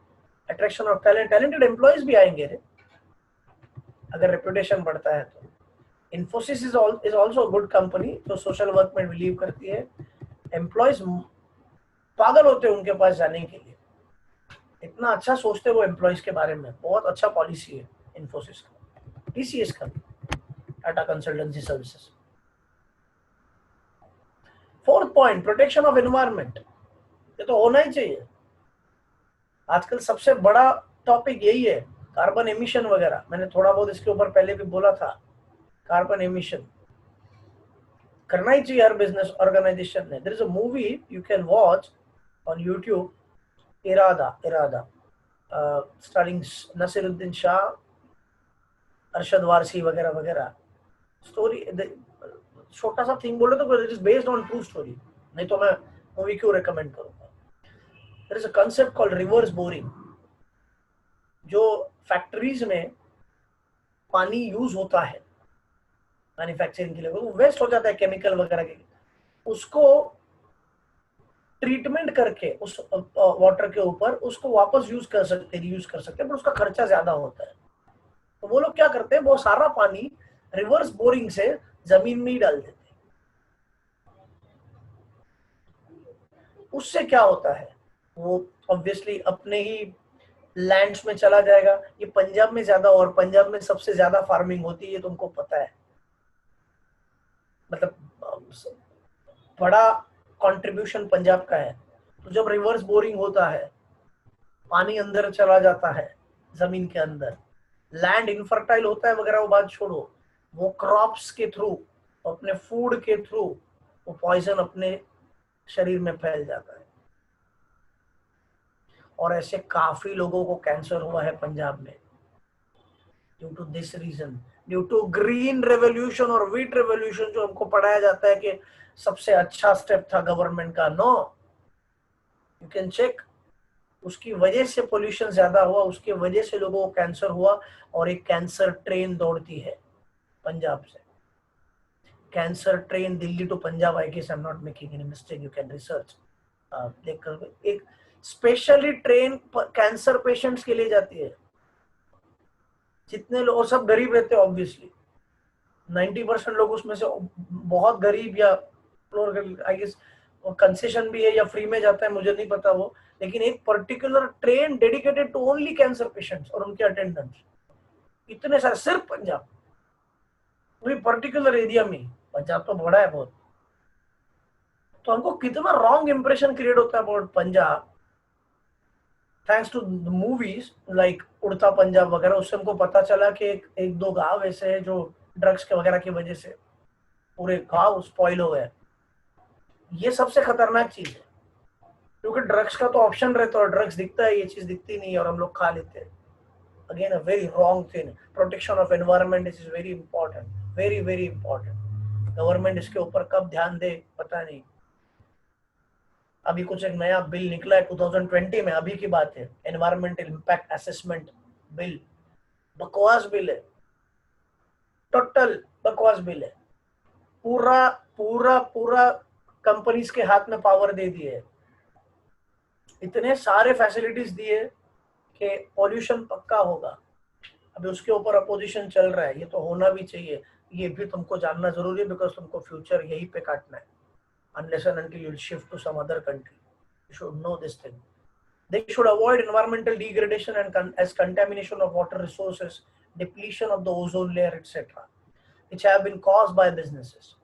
Attraction of talent, talented employees भी आएंगे रे, अगर रेपुटेशन बढ़ता है तो। Infosys is also good company जो सोशल वर्क में बिलीव करती है। एम्प्लॉइज पागल होते हैं उनके पास जाने के लिए, इतना अच्छा सोचते वो एम्प्लॉइज के बारे में। बहुत अच्छा पॉलिसी है इन्फोसिस का, TCS का, Tata consultancy services. Fourth point, protection of environment. ये तो होना ही चाहिए। आजकल सबसे बड़ा टॉपिक यही है, कार्बन एमिशन वगैरह। मैंने थोड़ा बहुत इसके ऊपर पहले भी बोला था। कार्बन एमिशन करना ही चाहिए हर बिजनेस ऑर्गेनाइजेशन ने। There is a movie you can watch on YouTube, Irada, starring Naseeruddin Shah, Arshad Warsi वगैरह वगैरह। स्टोरी छोटा सा थिंग बोले तो it is based on true story, नहीं तो मैं मूवी क्यों रिकमेंड करूंगा। There is a concept called reverse boring. जो फैक्ट्रीज में पानी यूज होता है मैन्युफैक्चरिंग के लिए, वो वेस्ट हो जाता है केमिकल वगैरह के, उसको ट्रीटमेंट करके उस वाटर के ऊपर उसको वापस यूज कर सकते, रीयूज कर सकते हैं, पर उसका खर्चा ज्यादा होता है। तो वो लोग क्या करते हैं, वो सारा पानी रिवर्स बोरिंग से जमीन में ही डाल देते हैं। उससे क्या होता है, वो ऑब्वियसली अपने ही लैंड्स में चला जाएगा। ये पंजाब में ज्यादा, और पंजाब में सबसे ज्यादा फार्मिंग होती है, तुमको पता है। मतलब बड़ा कंट्रीब्यूशन पंजाब का है। तो जब रिवर्स बोरिंग होता है, पानी अंदर चला जाता है जमीन के अंदर, लैंड इनफर्टाइल होता है वगैरह, वो बात छोड़ो, वो क्रॉप्स के थ्रू, अपने फूड के थ्रू वो पॉइजन अपने शरीर में फैल जाता है। और ऐसे काफी लोगों को कैंसर हुआ है पंजाब में due to this reason, due to green revolution और व्हीट रेवोल्यूशन जो हमको पढ़ाया जाता है कि सबसे अच्छा स्टेप था गवर्नमेंट का। नो, यू कैन चेक, उसकी वजह से पोल्यूशन ज्यादा हुआ, उसकी वजह से लोगों को कैंसर हुआ। और एक कैंसर ट्रेन दौड़ती है पंजाब से, cancer train Delhi to Punjab, I guess I am not making any mistake, you can research देखकर। एक स्पेशली ट्रेन कैंसर पेशेंट्स के लिए जाती है। जितने लोग, सब गरीब रहते हैं ऑब्वियसली, 90% लोग उसमें से बहुत गरीब या आई गेस कंसेशन भी है या फ्री में जाता है, मुझे नहीं पता वो। लेकिन एक particular train dedicated to only cancer patients और उनके अटेंडेंट्स, इतने सारे सिर्फ पंजाब, वही पर्टिकुलर एरिया में। पंजाब तो बड़ा है बहुत, तो हमको कितना रॉन्ग इंप्रेशन क्रिएट होता है about Punjab thanks to movies like Udta Punjab वगैरह। उससे हमको पता चला कि एक दो गांव ऐसे हैं जो ड्रग्स के वगैरह की वजह से पूरे गांव स्पॉइल हो गए। ये सबसे खतरनाक चीज है, क्योंकि ड्रग्स का तो ऑप्शन रहता है और ड्रग्स दिखता है, ये चीज दिखती नहीं है और हम लोग खा लेते हैं। Again a very wrong thing. Protection of environment is very important, very very important. Government इसके ऊपर कब ध्यान दे पता नहीं। अभी कुछ एक नया बिल निकला है 2020 में, अभी की बात है, एनवायरमेंटल इम्पैक्ट असेसमेंट बिल। बकवास बिल है, टोटल बकवास बिल है। पूरा पूरा पूरा कंपनीज के हाथ में पावर दे दिए, इतने सारे फैसिलिटीज दिए कि पॉल्यूशन पक्का होगा। अभी उसके ऊपर अपोजिशन चल रहा है, ये तो होना भी चाहिए, ये भी तुमको जानना जरूरी है, बिकॉज तुमको फ्यूचर यहीं पे काटना है। unless and until you'll shift to some other country, you should know this thing. They should avoid environmental degradation and as contamination of water resources, depletion of the ozone layer, etc., which have been caused by businesses.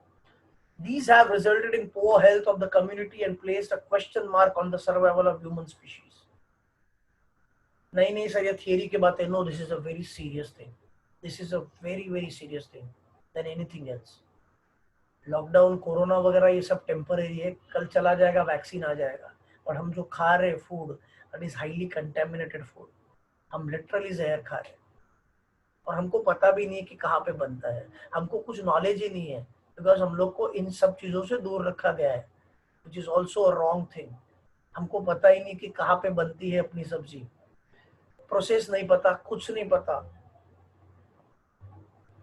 These have resulted in poor health of the community and placed a question mark on the survival of human species. नहीं sir, ये theory की बात है। No, this is a very serious thing. This is a very very serious thing than anything else. Lockdown, corona वगैरह ये सब temporary है, कल चला जाएगा, वैक्सीन आ जाएगा। और हम जो खा रहे food, that is highly contaminated food. हम लिटरली जहर खा रहे हैं और हमको पता भी नहीं है कि कहाँ पे बनता है। हमको कुछ नॉलेज ही नहीं है, बिकॉज हम लोग को इन सब चीज़ों से दूर रखा गया है, which is also a wrong thing. हमको पता ही नहीं कि कहाँ पे बनती है अपनी सब्जी, प्रोसेस नहीं पता, कुछ नहीं पता।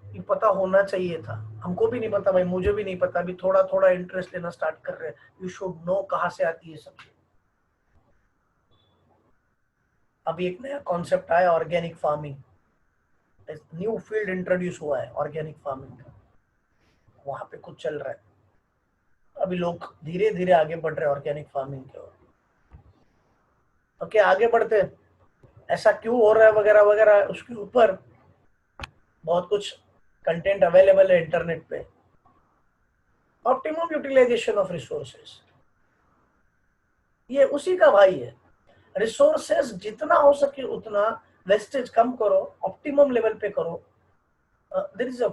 ये पता होना चाहिए था, हमको भी नहीं पता भाई, मुझे भी नहीं पता। अभी थोड़ा थोड़ा इंटरेस्ट लेना स्टार्ट कर रहे हैं। यू शुड नो कहाँ से आती है सब्जी। अभी एक नया कॉन्सेप्ट आया, organic farming, new field introduce हुआ है ऑर्गेनिक फार्मिंग का, वहां पे कुछ चल रहा है। अभी लोग धीरे धीरे आगे बढ़ रहे हैं ऑर्गेनिक फार्मिंग की ओर। ओके, आगे बढ़ते हैं, ऐसा क्यों हो रहा है वगैरह वगैरह, उसके ऊपर बहुत कुछ कंटेंट अवेलेबल है इंटरनेट पे। ऑप्टिमम यूटिलाइजेशन ऑफ रिसोर्सेस, ये उसी का भाई है। रिसोर्सेस जितना हो सके उतना वेस्टेज कम करो, ऑप्टिमम लेवल पे करो। देयर इज अ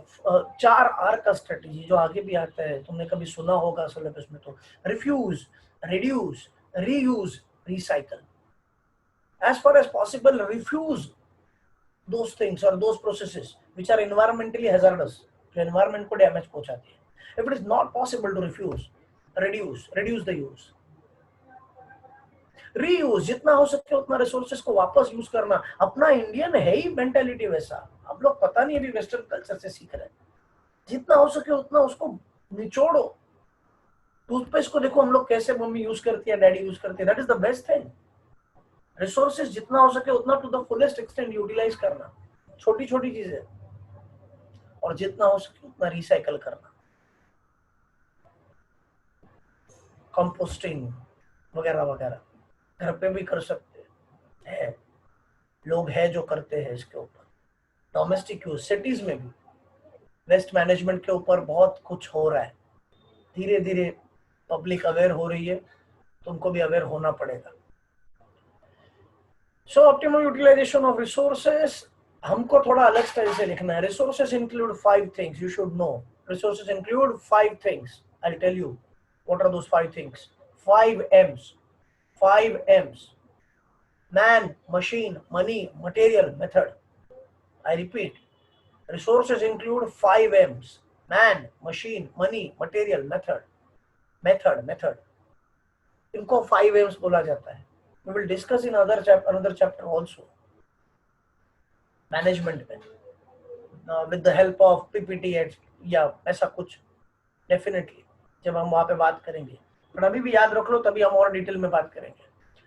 4R का स्ट्रेटजी जो आगे भी आता है, तुमने कभी सुना होगा सिलेबस में। तो refuse, reduce, reuse, recycle. as far as possible refuse those things or those processes which are environmentally hazardous, जो environment को डैमेज पहुंचाती है। if it is not possible to refuse, reduce the use, reuse, जितना हो सके उतना resources को वापस यूज करना। अपना इंडियन है ही मेंटालिटी वैसा, आप लोग पता नहीं अभी वेस्टर्न कल्चर से सीख रहे हैं। जितना हो सके उतना उसको निचोड़ो। टूथपेस्ट को देखो हम लोग कैसे मम्मी यूज करती है, डैडी यूज करती है, that is the best thing. Resources जितना हो सके उतना to the fullest extent utilize करना, छोटी छोटी चीजें, और जितना हो सके उतना रिसाइकल करना। कंपोस्टिंग वगैरह वगैरह घर पे भी कर सकते हैं, लोग हैं जो करते हैं इसके ऊपर। डोमेस्टिक यूज, सिटीज में भी वेस्ट मैनेजमेंट के ऊपर बहुत कुछ हो रहा है। धीरे धीरे पब्लिक अवेयर हो रही है, तुमको भी अवेयर होना पड़ेगा। So optimum utilisation of resources हमको थोड़ा अलग स्टाइल से लिखना है। Resources include 5 things, you should know. Resources include 5 things, I will tell you what are those 5 things. 5 M's, 5 M's. Man, machine, money, material, method. I repeat, resources include 5 M's. Man, machine, money, material, method. Method. इनको 5 M's बोला जाता है. We will discuss in another chapter also. Management में. With the help of PPT या ऐसा कुछ definitely जब हम वहाँ पे बात करेंगे. पर अभी भी याद रख लो, तभी हम और डिटेल में बात करेंगे.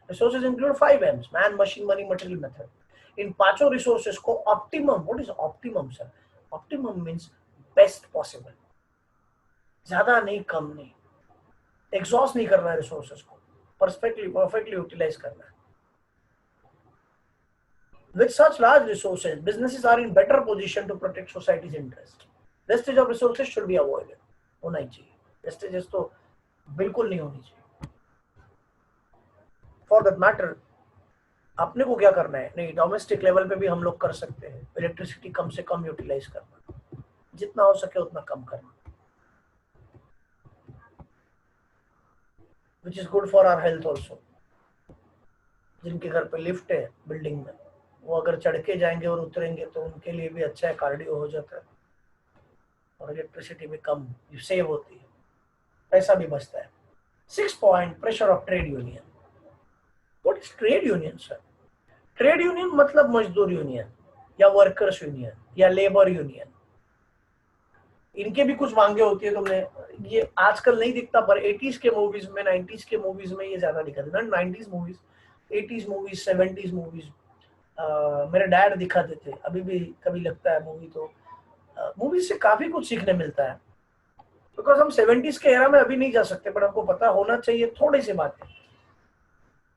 Resources include 5 M's: man, machine, money, material, method. इन पांचों रिसोर्सेस को optimum, what is optimum sir? Optimum means best possible. ज्यादा नहीं, कम नहीं. एग्जॉस्ट नहीं करना है रिसोर्सेस को, परफेक्टली यूटिलाइज करना है. With such large resources, businesses are in better position to protect society's interest. Wastage of resources should be avoided. होना ही चाहिए. Wastages तो बिल्कुल नहीं होनी चाहिए. For that matter, अपने को क्या करना है? नहीं, डोमेस्टिक लेवल पे भी हम लोग कर सकते हैं. इलेक्ट्रिसिटी कम से कम यूटिलाइज करना, जितना हो सके उतना कम करना, which is good for our health also. जिनके घर पे लिफ्ट है बिल्डिंग में, वो अगर चढ़ के जाएंगे और उतरेंगे तो उनके लिए भी अच्छा है, कार्डियो हो जाता है और इलेक्ट्रिसिटी भी कम सेव होती है, पैसा भी बचता है. 6 point, pressure of trade union. What is trade union sir? Trade union मतलब मजदूर यूनियन या वर्कर्स यूनियन या लेबर यूनियन. इनके भी कुछ मांगे होती है. तुमने ये आजकल नहीं दिखता, पर 80s के मूवीज में, 90s के मूवीज में ये ज्यादा दिखाते थे. 90s movies, 80s movies, 70s movies मेरे डैड दिखाते थे. अभी भी कभी लगता है मूवी तो मूवी से काफी कुछ सीखने मिलता है. बिकॉज हम 70s के एरा में अभी नहीं जा सकते, पर हमको पता होना चाहिए थोड़ी सी बातें.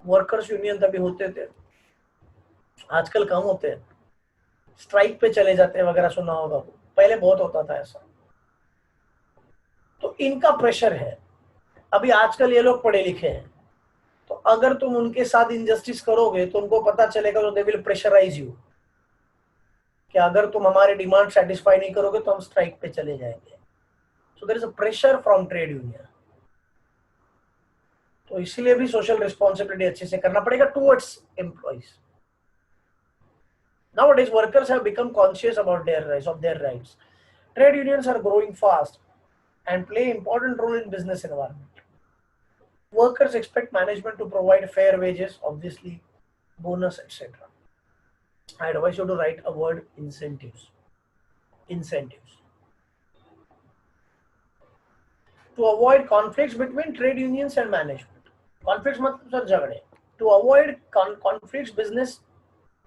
वर्कर्स यूनियन तभी होते थे, आजकल कम होते हैं. स्ट्राइक पे चले जाते हैं वगैरह, सुना होगा, पहले बहुत होता था ऐसा. तो इनका प्रेशर है. अभी आजकल ये लोग पढ़े लिखे हैं, तो अगर तुम उनके साथ इनजस्टिस करोगे तो उनको पता चलेगा, तो दे विल प्रेशराइज यू कि अगर तुम हमारे डिमांड सेटिस्फाई नहीं करोगे तो हम स्ट्राइक पे चले जाएंगे. So there is a pressure from trade union. तो इसीलिए भी सोशल रिस्पॉन्सिबिलिटी अच्छे से करना पड़ेगा towards employees. Nowadays, workers have become conscious about their rights. Trade unions are growing fast and play an important role in business environment. Workers expect management to provide fair wages, obviously, bonus, etc. I advise you to write a word: incentives. Incentives. To avoid conflicts between trade unions and management. Conflicts मतलब sir झगड़े. To avoid conflicts, business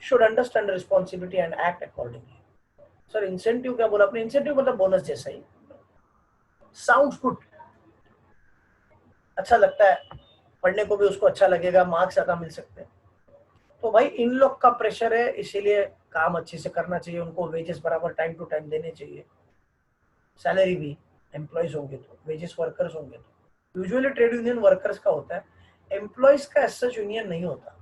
should understand responsibility and act accordingly. Sir incentive क्या बोला आपने? Incentive मतलब bonus जैसा ही. Sounds good, अच्छा लगता है, पढ़ने को भी उसको अच्छा लगेगा, मार्क्स ज्यादा मिल सकते हैं. तो भाई इन लोग का प्रेशर है, इसीलिए काम अच्छे से करना चाहिए. उनको वेजेस बराबर टाइम टू टाइम देने चाहिए. सैलरी भी एम्प्लॉयज होंगे तो, वेजेस वर्कर्स होंगे तो. यूजुअली ट्रेड यूनियन वर्कर्स का होता है, एम्प्लॉयज का ऐसा यूनियन नहीं होता,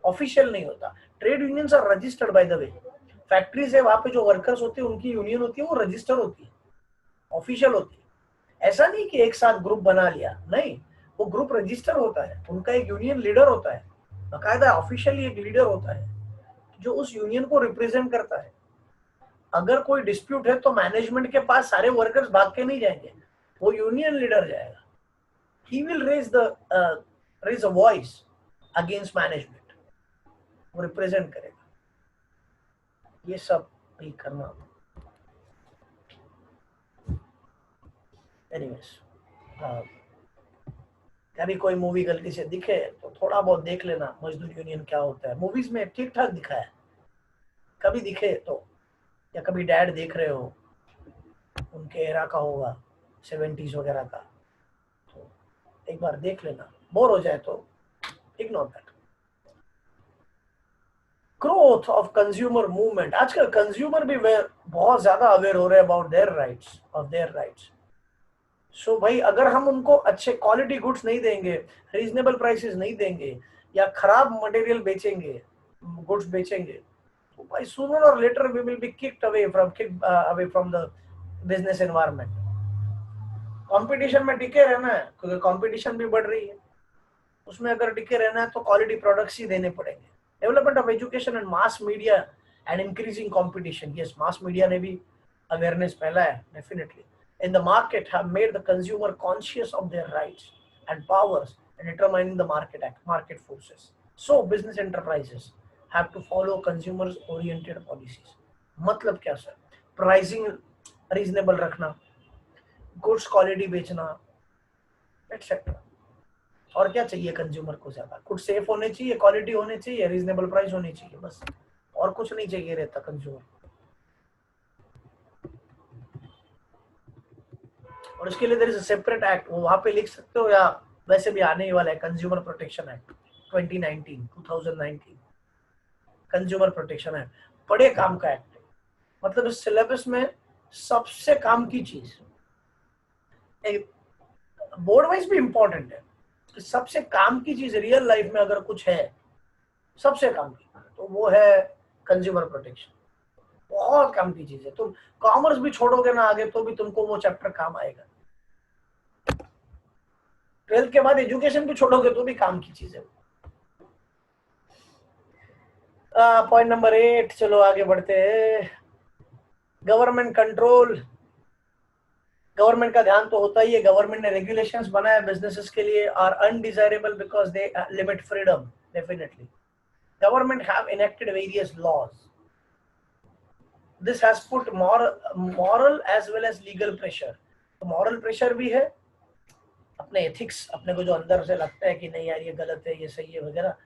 ऑफिशियल नहीं होता. Trade unions are registered by the way. Factories है, वहां पे जो वर्कर्स होते हैं उनकी यूनियन होती है, वो रजिस्टर होती है, ऑफिशियल होती है. ऐसा नहीं कि एक साथ ग्रुप बना लिया, नहीं, वो ग्रुप रजिस्टर होता है. उनका एक यूनियन लीडर होता है, बाकायदा ऑफिशियली एक लीडर होता है जो उस यूनियन को रिप्रेजेंट करता है. अगर कोई डिस्प्यूट है तो मैनेजमेंट के पास सारे वर्कर्स भाग के नहीं जाएंगे, वो यूनियन लीडर जाएगा. He will raise a voice against management, वो रिप्रेजेंट करेगा. ये सब भी करना. एनीवेज, कभी कोई मूवी गलती से दिखे तो थोड़ा बहुत देख लेना मजदूर यूनियन क्या होता है. मूवीज में ठीक ठाक दिखा है, कभी दिखे तो, या कभी डैड देख रहे हो, उनके एरा का होगा, 70s वगैरह का, तो एक बार देख लेना. बोर हो जाए तो ignore that. Growth of consumer movement. आजकल कंज्यूमर भी बहुत ज्यादा अवेयर हो रहे हैं अबाउट देयर राइट्स. सो भाई अगर हम उनको अच्छे क्वालिटी गुड्स नहीं देंगे, रीजनेबल प्राइसेस नहीं देंगे, या खराब मटेरियल बेचेंगे, गुड्स बेचेंगे, तो भाई सूनर और later we will be kicked away from the business environment. Competition में टिके रहना है, क्योंकि कंपटीशन भी बढ़ रही है, उसमें अगर टिके रहना है तो क्वालिटी प्रोडक्ट्स ही देने पड़ेंगे. Development of education and mass media and increasing competition. Yes, mass media ने भी अवेयरनेस फैलाया definitely. In the market have made the consumer conscious of their rights and powers in determining the market forces. So business enterprises have to follow consumers oriented policies. मतलब क्या sir? Pricing reasonable रखना, goods quality बेचना, etcetera. और क्या चाहिए consumer को ज्यादा? Good safe होने चाहिए, क्वालिटी होनी चाहिए, रीजनेबल प्राइस होनी चाहिए, बस और कुछ नहीं चाहिए रहता कंज्यूमर. और उसके लिए there is a separate act, वो वहां पे लिख सकते हो या वैसे भी आने ही वाला है, consumer protection act 2019 consumer protection act. बड़े काम का एक्ट है. मतलब इस सिलेबस में सबसे काम की चीज, बोर्ड वाइज भी इंपॉर्टेंट है, सबसे काम की चीज रियल लाइफ में अगर कुछ है सबसे काम की, तो वो है कंज्यूमर प्रोटेक्शन. बहुत काम की चीज है. तुम कॉमर्स भी छोड़ोगे ना आगे तो भी तुमको वो चैप्टर काम आएगा. 12th के बाद एजुकेशन भी छोड़ोगे तो भी काम की चीज है. पॉइंट नंबर 8, चलो आगे बढ़ते हैं. Government control. गवर्नमेंट का ध्यान तो होता ही है. गवर्नमेंट ने रेगुलेशंस बनाया बिजनेसेस के लिए, are undesirable because they limit freedom. Definitely government have enacted various laws. This has put moral as well as legal pressure. तो मॉरल प्रेशर भी है, अपने एथिक्स, अपने को जो अंदर से लगता है कि नहीं यार ये गलत है, ये सही है वगैरह,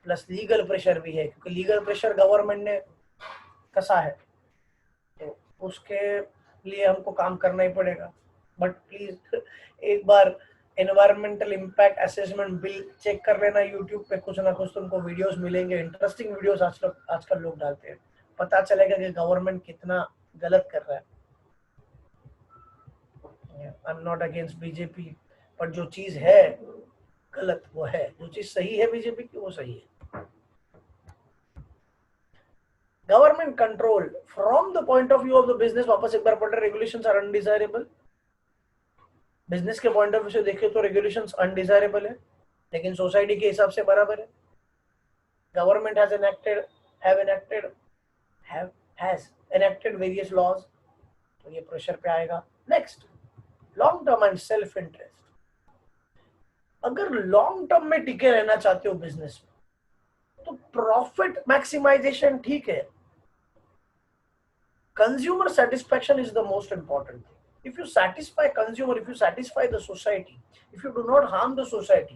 प्लस लीगल प्रेशर भी है, क्योंकि लीगल प्रेशर गवर्नमेंट ने कसा है तो उसके लिए हमको काम करना ही पड़ेगा. बट प्लीज एक बार environmental impact assessment bill check कर लेना. यूट्यूब पे कुछ ना कुछ तुमको वीडियोस मिलेंगे, इंटरेस्टिंग वीडियोस आजकल लोग डालते हैं. पता चलेगा कि गवर्नमेंट कितना गलत कर रहा है. आई एम नॉट अगेंस्ट बीजेपी, पर जो चीज है गलत वो है, जो चीज सही है बीजेपी की वो सही है. Government control from the point of view of the business. वापस एक बार पढ़ रहे, रेगुलेशंस आर अनडिजायरेबल. बिजनेस के पॉइंट ऑफ व्यू से देखें तो रेगुलेशंस अनडिजायरेबल है, लेकिन सोसाइटी के हिसाब से बराबर है. Government has enacted various laws, तो ये प्रेशर पे आएगा. Next, long term and self interest. अगर लॉन्ग टर्म में टिके रहना चाहते हो बिजनेस में तो प्रॉफिट मैक्सिमाइजेशन ठीक है. Consumer satisfaction is the most important thing. If you satisfy consumer, if you satisfy the society, if you do not harm the society,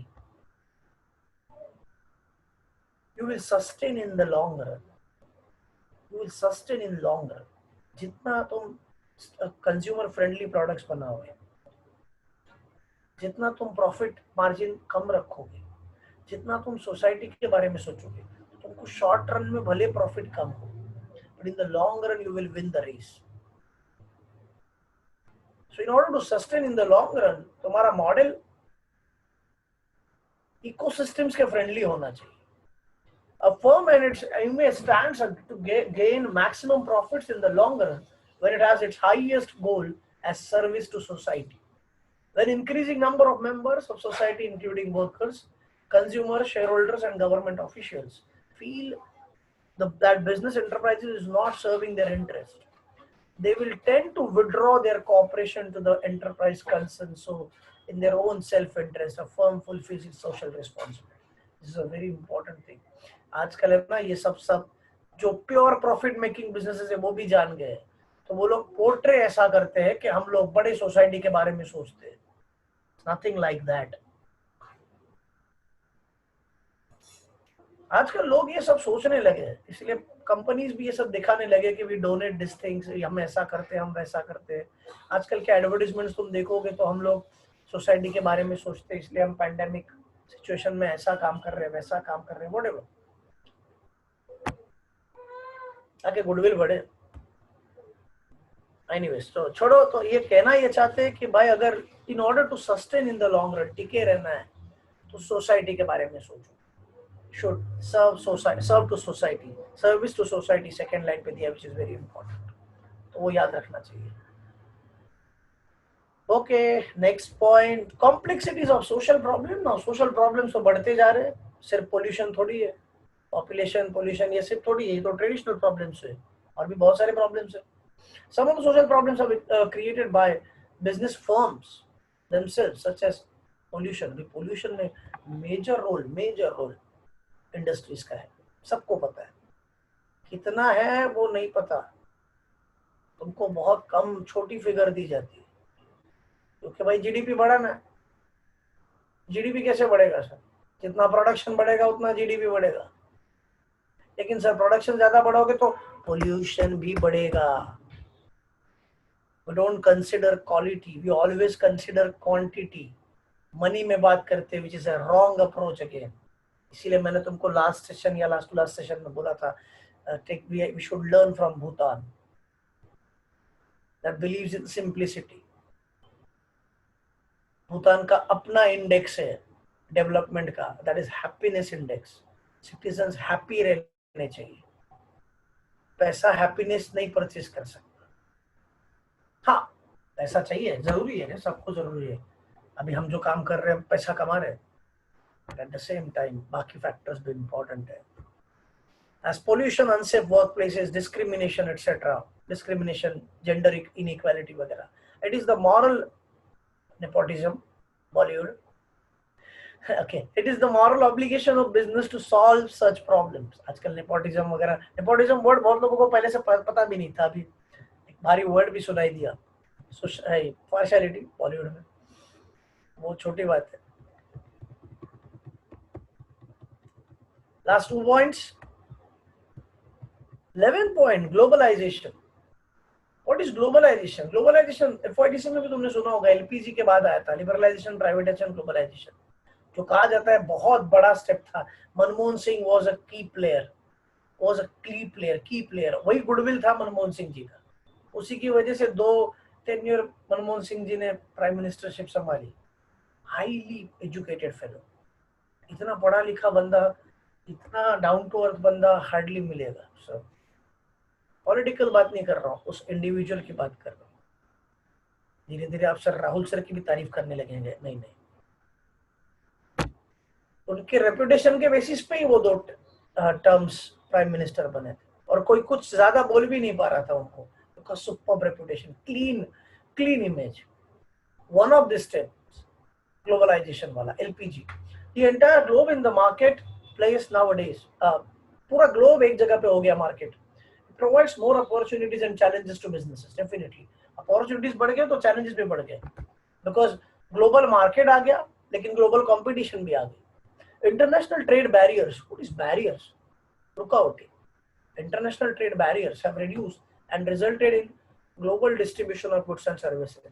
you will sustain in the long run. You will sustain in long run. जितना तुम consumer friendly products बनाओगे, जितना तुम profit margin कम रखोगे, जितना तुम society के बारे में सोचोगे, तुमको शॉर्ट रन में भले प्रॉफिट कम हो, but in the long run you will win the race. So in order to sustain in the long run, तुम्हारा मॉडल इकोसिस्टम्स के फ्रेंडली होना चाहिए. A firm and its aim stands to gain maximum profits in the long run when it has its highest goal as service to society. When increasing number of members of society, including workers, consumers, shareholders, and government officials, feel that business enterprises is not serving their interest, they will tend to withdraw their cooperation to the enterprise concerned. So in their own self-interest, a firm fulfills its social responsibility. This is a very important thing. आजकल है ना, ये सब जो pure profit making businesses है वो भी जान गए, तो वो लोग पोर्ट्रे ऐसा करते हैं कि हम लोग बड़े सोसाइटी के बारे में सोचते हैं. Nothing like that. आजकल लोग ये सब सोचने लगे, इसलिए कंपनीज भी ये सब दिखाने लगे कि वी डोनेट दिस थिंग्स, हम ऐसा करते हैं, हम वैसा करते हैं. आजकल के एडवर्टाइजमेंट्स तुम देखोगे तो हम लोग सोसाइटी के बारे में सोचते हैं, इसलिए हम पैंडेमिक सिचुएशन में ऐसा काम कर रहे हैं, वैसा काम कर रहे हैं, व्हाटएवर, ताकि गुडविल बढ़े. एनीवेज, तो छोड़ो. तो ये कहना ये चाहते हैं कि भाई अगर in order to sustain in the long run, टिके रहना है, तो सोसाइटी के बारे में सोचो. should serve to society, service to society second line पे दिया, which is very important, तो वो याद रखना चाहिए. Okay, next point, complexities of social problem. ना सोशल प्रॉब्लम्स तो बढ़ते जा रहे हैं, सिर्फ पोल्यूशन थोड़ी है, पॉपुलेशन, पोल्यूशन, ये सिर्फ थोड़ी, ये तो ट्रेडिशनल प्रॉब्लम्स है, और भी बहुत सारे प्रॉब्लम्स है. Some of the social problems are created by business firms themselves, such as pollution. The pollution में major role industries का है, सबको पता है. कितना है वो नहीं पता, तुमको बहुत कम छोटी फिगर दी जाती है, क्योंकि भाई जीडीपी बढ़ाना है. जीडीपी कैसे बढ़ेगा सर? जितना प्रोडक्शन बढ़ेगा उतना जीडीपी बढ़ेगा. लेकिन सर प्रोडक्शन ज्यादा बढ़ाओगे तो पोल्यूशन भी बढ़ेगा. We don't consider quality, we always consider quantity. Money में बात करते which is a wrong approach again. इसीलिए मैंने तुमको लास्ट सेशन या लास्ट टू लास्ट सेशन में बोला था, we should learn from Bhutan that believes in simplicity. Bhutan का अपना इंडेक्स है डेवलपमेंट का, that is happiness index. Citizens happy रहने चाहिए. पैसा हैप्पीनेस नहीं परचेज कर सकता. हाँ पैसा चाहिए, जरूरी है, सबको जरूरी है. अभी हम जो काम कर रहे हैं पैसा कमा रहे हैं, एट द सेम टाइम बाकी फैक्टर्स भी इम्पोर्टेंट है. As pollution, unsafe workplaces, discrimination, etc. Discrimination, gender inequality वगैरह. It is the moral nepotism, Bollywood. Okay, it is the moral obligation of business to solve such problems. आजकल nepotism वगैरह, nepotism word बहुत लोगों को पहले से पता भी नहीं था, अभी एक भारी वर्ड भी सुनाई दिया. पार्शियलिटी बॉलीवुड में वो छोटी बात है. Last 2 points. 11th point, globalization. What is globalization? Globalization FYDC में भी तुमने सुना होगा, एलपीजी के बाद आया था, लिबरलाइजेशन, प्राइवेटाइजेशन, ग्लोबलाइजेशन, जो कहा जाता है बहुत बड़ा स्टेप था. मनमोहन सिंह वाज अ की प्लेयर, वही गुडविल था मनमोहन सिंह जी का. उसी की वजह से 2 टेन्योर मनमोहन सिंह जी ने प्राइम मिनिस्टरशिप संभाली. हाईली एजुकेटेड फेलो, इतना पढ़ा लिखा बंदा, इतना डाउन टू अर्थ बंदा हार्डली मिलेगा. सर पॉलिटिकल बात नहीं कर रहा हूँ, उस इंडिविजुअल की बात कर रहा हूँ. धीरे धीरे आप सर राहुल सर की भी तारीफ करने लगेंगे. नहीं, उनके रेपुटेशन के बेसिस पे ही वो 2 टर्म्स प्राइम मिनिस्टर बने थे, और कोई कुछ ज्यादा बोल भी नहीं पा रहा था उनको, because superb reputation, clean image. One of this steps globalization वाला, LPG. The entire globe in the market place nowadays. पूरा ग्लोब एक जगह पे हो गया market. provides more opportunities and challenges to businesses. Definitely opportunities बढ़ गए तो challenges भी बढ़ गए, because global market आ गया, लेकिन global competition भी आ गई. International trade barriers. What is barriers? रुका होती. International trade barriers have reduced and resulted in global distribution of goods and services.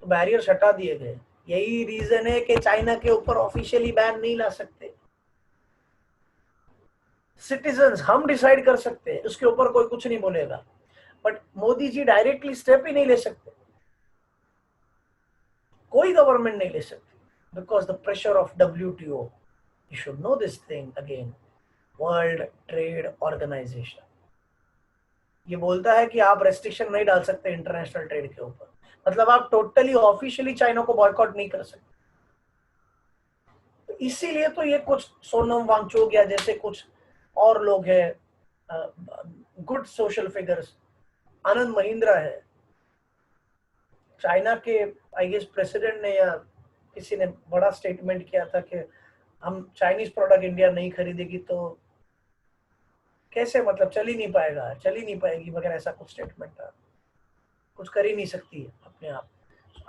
तो barriers हटा दिए गए. यही रीजन है कि चाइना के ऊपर ऑफिशियली बैन नहीं ला सकते. सिटीजन्स हम डिसाइड कर सकते हैं, उसके ऊपर कोई कुछ नहीं बोलेगा. But Modi ji directly step ही नहीं ले सकते, कोई गवर्नमेंट नहीं ले सकती, because the pressure of WTO. You should know this thing again. World trade organisation ये बोलता है कि आप रेस्ट्रिक्शन नहीं डाल सकते इंटरनेशनल ट्रेड के ऊपर. मतलब आप टोटली ऑफिशियली चाइना को बॉयकॉट नहीं कर सकते. तो इसीलिए तो ये कुछ सोनम वांगचुक या जैसे कुछ और लोग हैं, good social figures, Anand Mahindra है, चाइना के आई गेस प्रेसिडेंट ने या किसी ने बड़ा स्टेटमेंट किया था कि हम चाइनीज प्रोडक्ट इंडिया नहीं खरीदेगी तो कैसे, मतलब चल ही नहीं पाएगी वगैरह, ऐसा कुछ स्टेटमेंट था. कुछ कर ही नहीं सकती है अपने आप.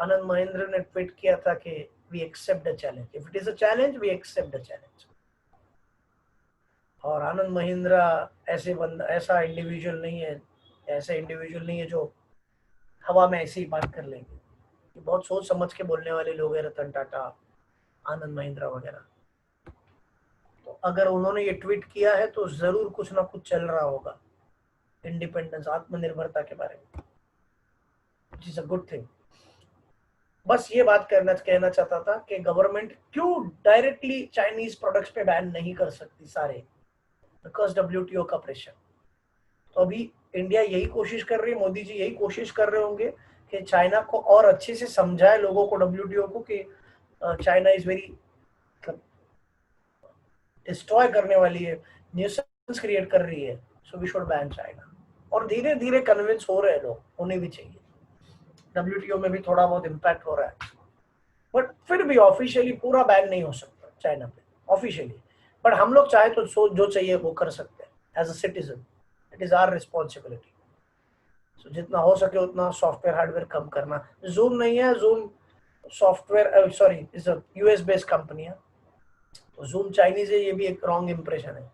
आनंद महिंद्रा ने ट्वीट किया था कि we accept the challenge, if it is a challenge we accept the challenge. और आनंद महिंद्रा ऐसा इंडिविजुअल नहीं है जो हवा में ऐसे ही बात कर लेंगे. ये बहुत सोच समझ के बोलने वाले लोग हैं, रतन टाटा, आनंद महिंद्रा वगैरह. तो अगर उन्होंने ये ट्वीट किया है तो जरूर कुछ ना कुछ चल रहा होगा इंडिपेंडेंस, आत्मनिर्भरता के बारे में, which is a good thing. बस ये बात कहना चाहता था कि गवर्नमेंट क्यों डायरेक्टली चाइनीज प्रोडक्ट्स पे बैन नहीं कर सकती सारे, बिकॉज WTO का प्रेशर. तो अभी इंडिया यही कोशिश कर रही है, मोदी जी यही कोशिश कर रहे होंगे कि चाइना को और अच्छे से समझाए लोगों को, WTO को, कि चाइना इज वेरी डिस्ट्रॉय करने वाली है न्यूसेंस क्रिएट कर रही है, so we should ban China. और धीरे धीरे कन्विंस हो रहे हैं लोग, होने भी चाहिए। डब्ल्यूटीओ में भी थोड़ा बहुत इम्पैक्ट हो रहा है, बट फिर भी ऑफिशियली पूरा बैन नहीं हो सकता चाइना पे ऑफिशियली। बट हम लोग चाहे तो जो चाहिए वो कर सकते हैं as a citizen, it is our responsibility. So जितना हो सके उतना सॉफ्टवेयर हार्डवेयर कम करना। जूम नहीं है, zoom software sorry is a US based company है, तो जूम चाइनीज है, ये भी एक रॉन्ग इंप्रेशन है,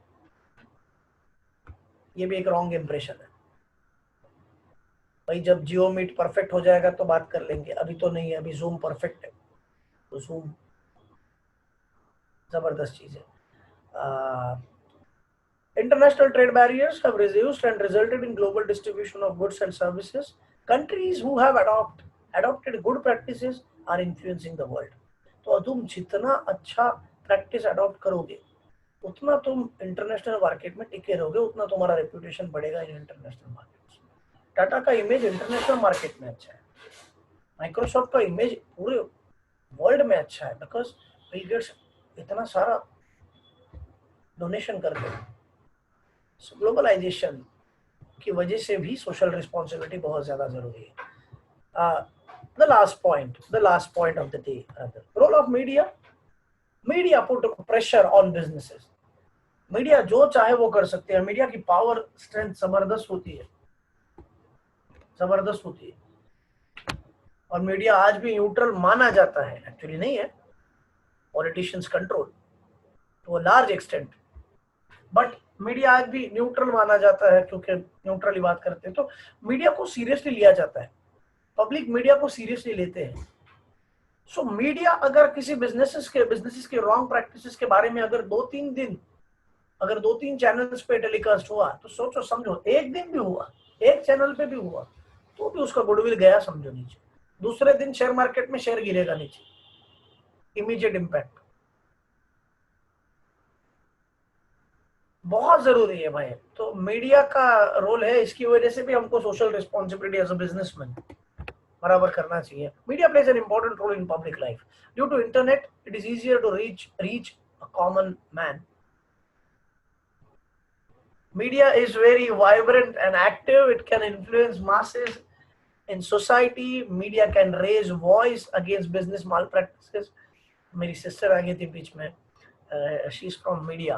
ये भी एक रॉन्ग इंप्रेशन है भाई। जब जियो मीट परफेक्ट हो जाएगा तो बात कर लेंगे, अभी तो नहीं है, अभी जूम परफेक्ट है, तो जूम जबरदस्त चीज है। International trade barriers have reduced and resulted in global distribution of goods and services. Countries who have adopted good practices are influencing the world. तो तुम जितना अच्छा प्रैक्टिस अडॉप्ट करोगे उतना तुम इंटरनेशनल मार्केट में टिके रहोगे, उतना तुम्हारा रेपुटेशन बढ़ेगा इन इंटरनेशनल मार्केट। टाटा का इमेज इंटरनेशनल मार्केट में अच्छा है, माइक्रोसॉफ्ट का इमेज पूरे वर्ल्ड में अच्छा है, बिकॉज बिल गेट्स इतना सारा डोनेशन करते हैं। ग्लोबलाइजेशन की वजह से भी सोशल रिस्पॉन्सिबिलिटी बहुत ज्यादा जरूरी है। The last point of the day, role of media. Media put pressure on businesses. Media जो चाहे वो कर सकते हैं, मीडिया की पावर स्ट्रेंथ जबरदस्त होती है, जबरदस्त होती है। और मीडिया आज भी न्यूट्रल माना जाता है, एक्चुअली नहीं है, politicians control to a large extent, but media आज भी न्यूट्रल माना जाता है, क्योंकि न्यूट्रली बात करते हैं तो मीडिया को सीरियसली लिया जाता है, पब्लिक मीडिया को सीरियसली लेते हैं। सो मीडिया अगर किसी बिजनेसेस के रॉन्ग प्रैक्टिसेस के बारे में अगर दो तीन चैनल्स पे टेलीकास्ट हुआ, तो सोचो समझो, एक दिन भी हुआ, एक चैनल पे भी हुआ, तो भी उसका गुडविल गया समझो नीचे। दूसरे दिन शेयर मार्केट में शेयर गिरेगा नीचे, इमीडिएट इम्पैक्ट। बहुत जरूरी है भाई, तो मीडिया का रोल है, इसकी वजह से भी हमको social responsibility as a businessman बराबर करना चाहिए। Media plays an important role in public life. Due to internet it is easier to reach a common man. Media is very vibrant and active. It can influence masses in society. Media can raise voice against business malpractices. मेरी sister आ गई थी बीच में, she is from media,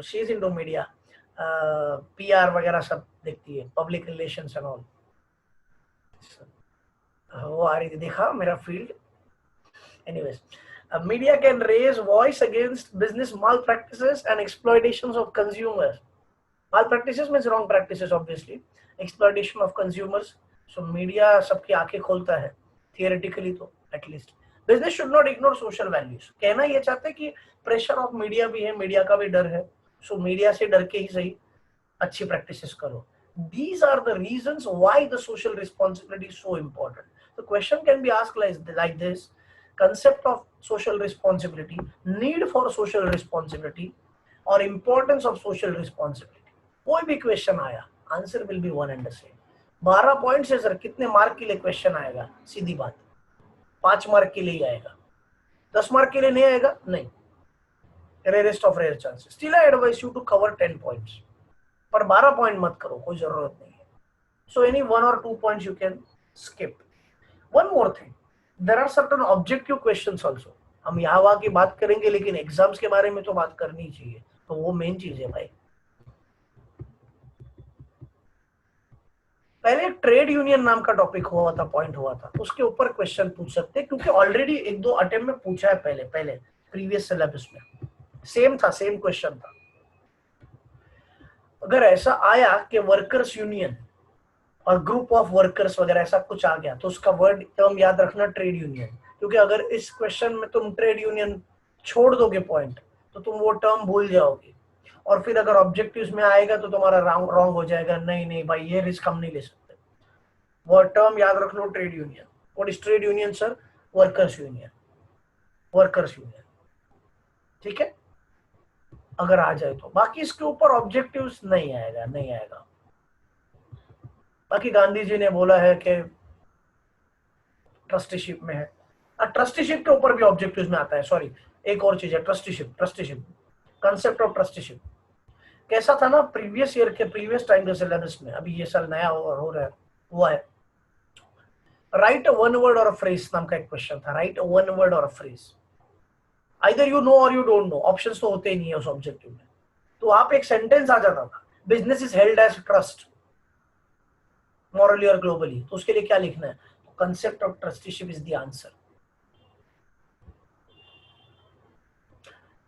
she is into media, PR वगैरह सब देखती है, public relations and all. वो आ रही थी, देखा मेरा field. Anyways, media can raise voice against business malpractices and exploitations of consumers. Malpractices means wrong practices, obviously. Exploitation of consumers. So media सबकी आंखें खोलता है, theoretically तो at least. Business should not ignore social values. कहना ये चाहते हैं कि प्रेशर ऑफ मीडिया भी है, मीडिया का भी डर है, सो मीडिया से डर के ही सही अच्छी प्रैक्टिसेस करो। These are the reasons why the social responsibility is so important. The question can be asked like this: concept of social responsibility, need for social responsibility, or importance of social responsibility. कोई भी question आया, answer will be one and the same. 12 point से sir कितने mark के लिए question आएगा? सीधी बात, 5 mark के लिए ही आएगा, 10 मार्क के लिए नहीं आएगा, नहीं, rarest of rare chances. Still I advise you to cover 10 points, पर 12 पॉइंट मत करो, कोई जरूरत नहीं है। So any 1 or 2 points you can skip. One more thing, there are certain objective questions also. हम यहाँ वहाँ की बात करेंगे, लेकिन एग्जाम्स के बारे में तो बात करनी चाहिए, तो वो मेन चीज है भाई। पहले ट्रेड यूनियन नाम का टॉपिक हुआ था, पॉइंट हुआ था, उसके ऊपर क्वेश्चन पूछ सकते हैं, क्योंकि ऑलरेडी 1-2 अटेम्प्ट में पूछा है पहले प्रीवियस सिलेबस में, सेम क्वेश्चन था। अगर ऐसा आया कि वर्कर्स यूनियन और ग्रुप ऑफ वर्कर्स वगैरह ऐसा कुछ आ गया, तो उसका वर्ड टर्म याद रखना ट्रेड यूनियन, क्योंकि अगर इस क्वेश्चन में तुम ट्रेड यूनियन छोड़ दोगे पॉइंट, तो तुम वो टर्म भूल जाओगे, और फिर अगर ऑब्जेक्टिव्स में आएगा तो तुम्हारा रॉन्ग हो जाएगा। नहीं भाई, ये रिस्क हम नहीं ले सकते। वो टर्म याद रख लो, trade union. What is trade union sir? Workers union, workers union, ठीक है, अगर आ जाए तो। बाकी इसके ऊपर ऑब्जेक्टिव्स नहीं आएगा। बाकी गांधी जी ने बोला है कि ट्रस्टीशिप में है, ट्रस्टीशिप के ऊपर भी ऑब्जेक्टिव्स में आता है। सॉरी, एक और चीज है ट्रस्टीशिप, कंसेप्ट ऑफ ट्रस्टीशिप। कैसा था ना प्रीवियस ईयर के प्रीवियस टाइम के सिलेबस में, अभी ये साल नया हो रहा है हुआ है, राइट अ वन वर्ड और अ फ्रेज नाम का एक क्वेश्चन था, राइट अ वन वर्ड और a phrase, either you know और यू डोंट नो, ऑप्शंस तो होते ही नहीं है उस ऑब्जेक्टिव में, तो वहां पे एक सेंटेंस आ जाता था, business is held as trust morally और ग्लोबली, तो उसके लिए क्या लिखना है, concept of trusteeship is the answer.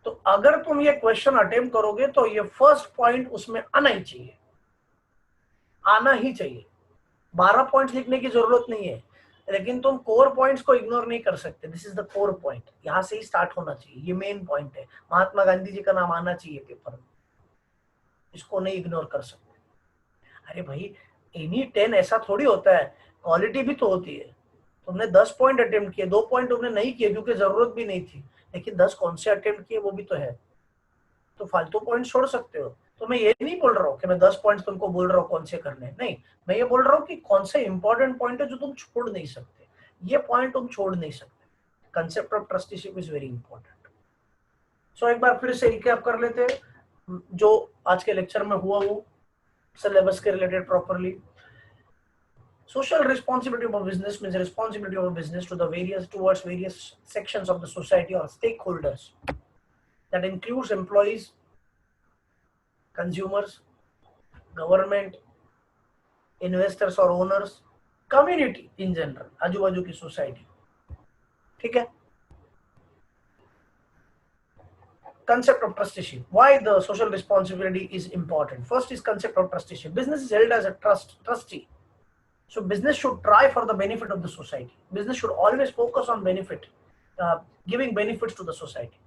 तो अगर तुम ये क्वेश्चन अटेम्प्ट करोगे तो ये फर्स्ट पॉइंट उसमें आना ही चाहिए, आना ही चाहिए। 12 पॉइंट्स लिखने की जरूरत नहीं है, लेकिन तुम कोर पॉइंट्स को इग्नोर नहीं कर सकते। This is the core point, यहां से ही स्टार्ट होना चाहिए, ये मेन पॉइंट है। महात्मा गांधी जी का नाम आना चाहिए पेपर में, इसको नहीं इग्नोर कर सकते। अरे भाई एनी 10 ऐसा थोड़ी होता है, क्वालिटी भी तो होती है। तुमने 10 पॉइंट अटेम्प्ट किए, 2 पॉइंट तुमने नहीं किए क्योंकि जरूरत भी नहीं थी, लेकिन 10 कौन से अटेम्प्ट किए वो भी तो है, तो फालतू पॉइंट छोड़ सकते हो। तो मैं ये नहीं बोल रहा हूँ कि मैं 10 पॉइंट तुमको बोल रहा हूँ कौन से करने, नहीं, मैं ये बोल रहा हूँ कि कौन से इंपॉर्टेंट पॉइंट है जो तुम छोड़ नहीं सकते, ये पॉइंट तुम छोड़ नहीं सकते। Concept of trusteeship is very important. So एक बार फिर से रिकैप कर लेते हैं जो आज के लेक्चर में हुआ वो सिलेबस के related properly. Social responsibility of a business means responsibility of a business to the towards various sections of the society or stakeholders. That includes employees, consumers, government, investors or owners, community in general, आजू बाजू की society. ठीक है। Concept of trusteeship. Why the social responsibility is important? First is concept of trusteeship. Business is held as a trustee. So business should try for the benefit of the society. Business should always focus on benefit, giving benefits to the society.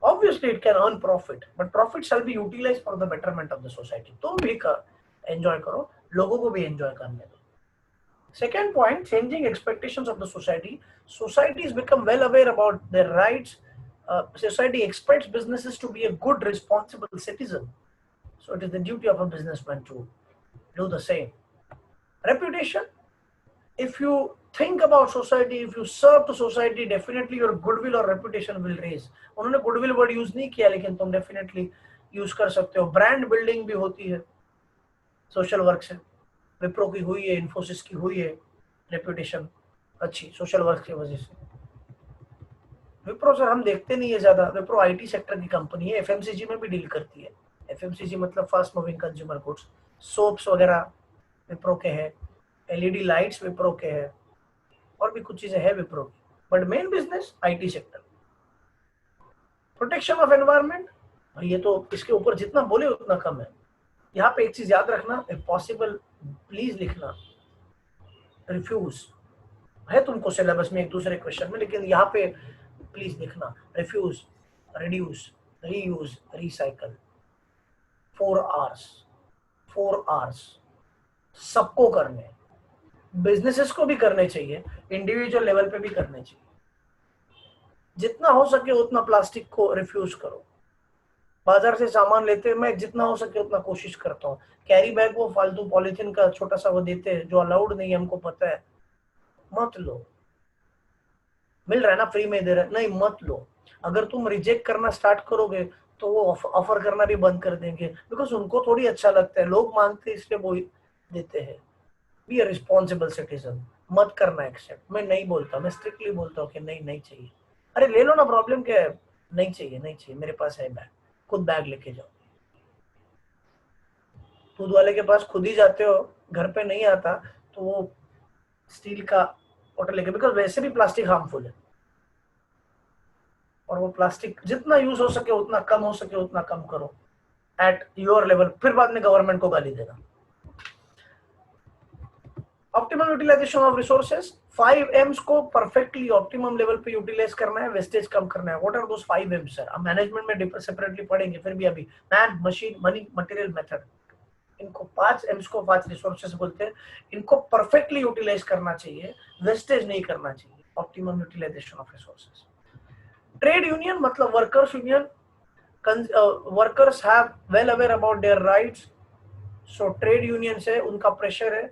Obviously, it can earn profit, but profit shall be utilized for the betterment of the society. तुम भी enjoy करो, लोगों को भी enjoy करने दो. Second point, changing expectations of the society. Societies become well aware about their rights. Society expects businesses to be a good, responsible citizen. So it is the duty of a businessman to do the same. Reputation. If you think about society, if you serve to society, definitely your goodwill or reputation will raise. उन्होंने goodwill word use नहीं किया, लेकिन तुम definitely use कर सकते हो. Brand building भी होती है social work से, विप्रो की हुई है, इन्फोसिस की हुई है, रेपुटेशन अच्छी सोशल वर्क की वजह से। विप्रो सर हम देखते नहीं है ज्यादा, विप्रो आईटी सेक्टर की कंपनी है, एफएमसीजी में भी डील करती है। एफएमसीजी मतलब fast moving consumer goods, soaps वगैरह विप्रो के हैं, एलईडी लाइट्स विप्रो के हैं, और भी कुछ चीजें हैं विप्रो की, but main business IT sector. Protection of environment, ये तो इसके ऊपर जितना बोले उतना कम है। यहाँ पे एक चीज याद रखना, इफ पॉसिबल प्लीज लिखना, रिफ्यूज है तुमको सिलेबस में एक दूसरे क्वेश्चन में, लेकिन यहाँ पे प्लीज लिखना refuse, reduce, reuse, recycle, 4 Rs सबको करने, बिजनेसेस को भी करने चाहिए, इंडिविजुअल लेवल पे भी करने चाहिए। जितना हो सके उतना प्लास्टिक को रिफ्यूज करो। बाजार से सामान लेते मैं जितना हो सके उतना कोशिश करता हूँ। कैरी बैग वो फालतू पॉलिथीन का छोटा सा वो देते हैं जो अलाउड नहीं है, हमको पता है, मत लो। मिल रहा है ना, फ्री में दे रहा है, नहीं मत लो। अगर तुम रिजेक्ट करना स्टार्ट करोगे तो वो ऑफर करना भी बंद कर देंगे, बिकॉज उनको थोड़ी अच्छा लगता है, लोग मांगते हैं इसलिए वो देते हैं। बी अ रिस्पॉन्सिबल सिटीजन, मत करना एक्सेप्ट। मैं नहीं बोलता, मैं स्ट्रिक्टली बोलता हूँ कि नहीं नहीं चाहिए। अरे ले लो ना, प्रॉब्लम क्या है, नहीं चाहिए नहीं चाहिए, मेरे पास है बैग, खुद बैग लेके जाओ। दूध वाले के पास खुद ही जाते हो, घर पे नहीं आता तो वो स्टील का बॉटल लेके, बिकॉज वैसे भी प्लास्टिक हार्मफुल है, और वो प्लास्टिक जितना यूज हो सके उतना कम हो सके उतना कम करो एट योर लेवल, फिर बाद में गवर्नमेंट को गाली देना। Optimum utilisation of resources, 5 M's को परफेक्टली ऑप्टिमम लेवल पे यूटिलाइज करना है, वेस्टेज कम करना है। What are those 5 M's sir? हम मैनेजमेंट में सेपरेटली पढ़ेंगे, फिर भी अभी man, machine, money, material, method, इनको 5 M's को 5 रिसोर्सेज बोलते हैं। इनको परफेक्टली यूटिलाइज करना चाहिए, वेस्टेज नहीं करना चाहिए। Optimum utilisation of resources. Trade union मतलब workers union, workers have well aware about their rights, so trade union से उनका प्रेशर है।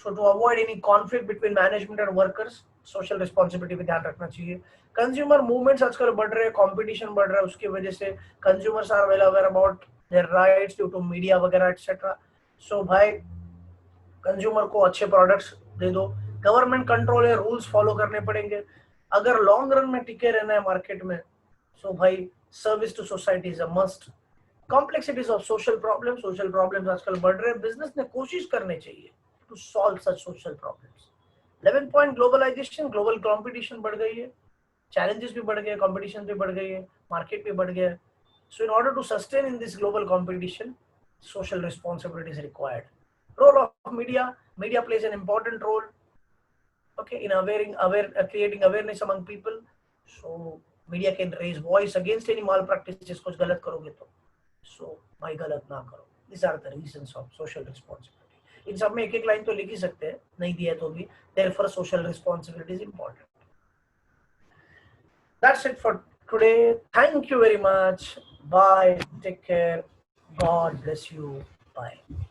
So to avoid any conflict between management and workers, social responsibility पे ध्यान रखना चाहिए। कंज्यूमर मूवमेंट्स आजकल बढ़ रहे हैं, कंपटीशन बढ़ रहा है, उसकी वजह से consumers are well aware about their rights due to media वगैरह etc. So भाई कंज्यूमर को अच्छे प्रोडक्ट्स दे दो, गवर्नमेंट कंट्रोल है, रूल्स फॉलो करने पड़ेंगे अगर लॉन्ग रन में टिके रहना है मार्केट में. सो भाई service to society is a must. Complexities of social problems आजकल बढ़ रहे हैं, बिजनेस ने कोशिश करनी चाहिए to solve such social problems. 11 point globalization, global competition बढ़ गई है, challenges भी बढ़ गए, कंपटीशन भी बढ़ गई है, मार्केट भी बढ़ गया है. So in order to sustain in this global competition, social responsibility is required. Role of media plays an important role, okay, in creating awareness among people. So media can raise voice against any malpractices, कुछ गलत करोगे तो. So भाई गलत ना करो. These are the reasons of social responsibility. इन सब में एक एक लाइन तो लिख ही सकते हैं, नहीं दिया तो भी. Therefore social responsibility is important. That's it for today. Thank you very much. Bye. Take care. God bless you. Bye.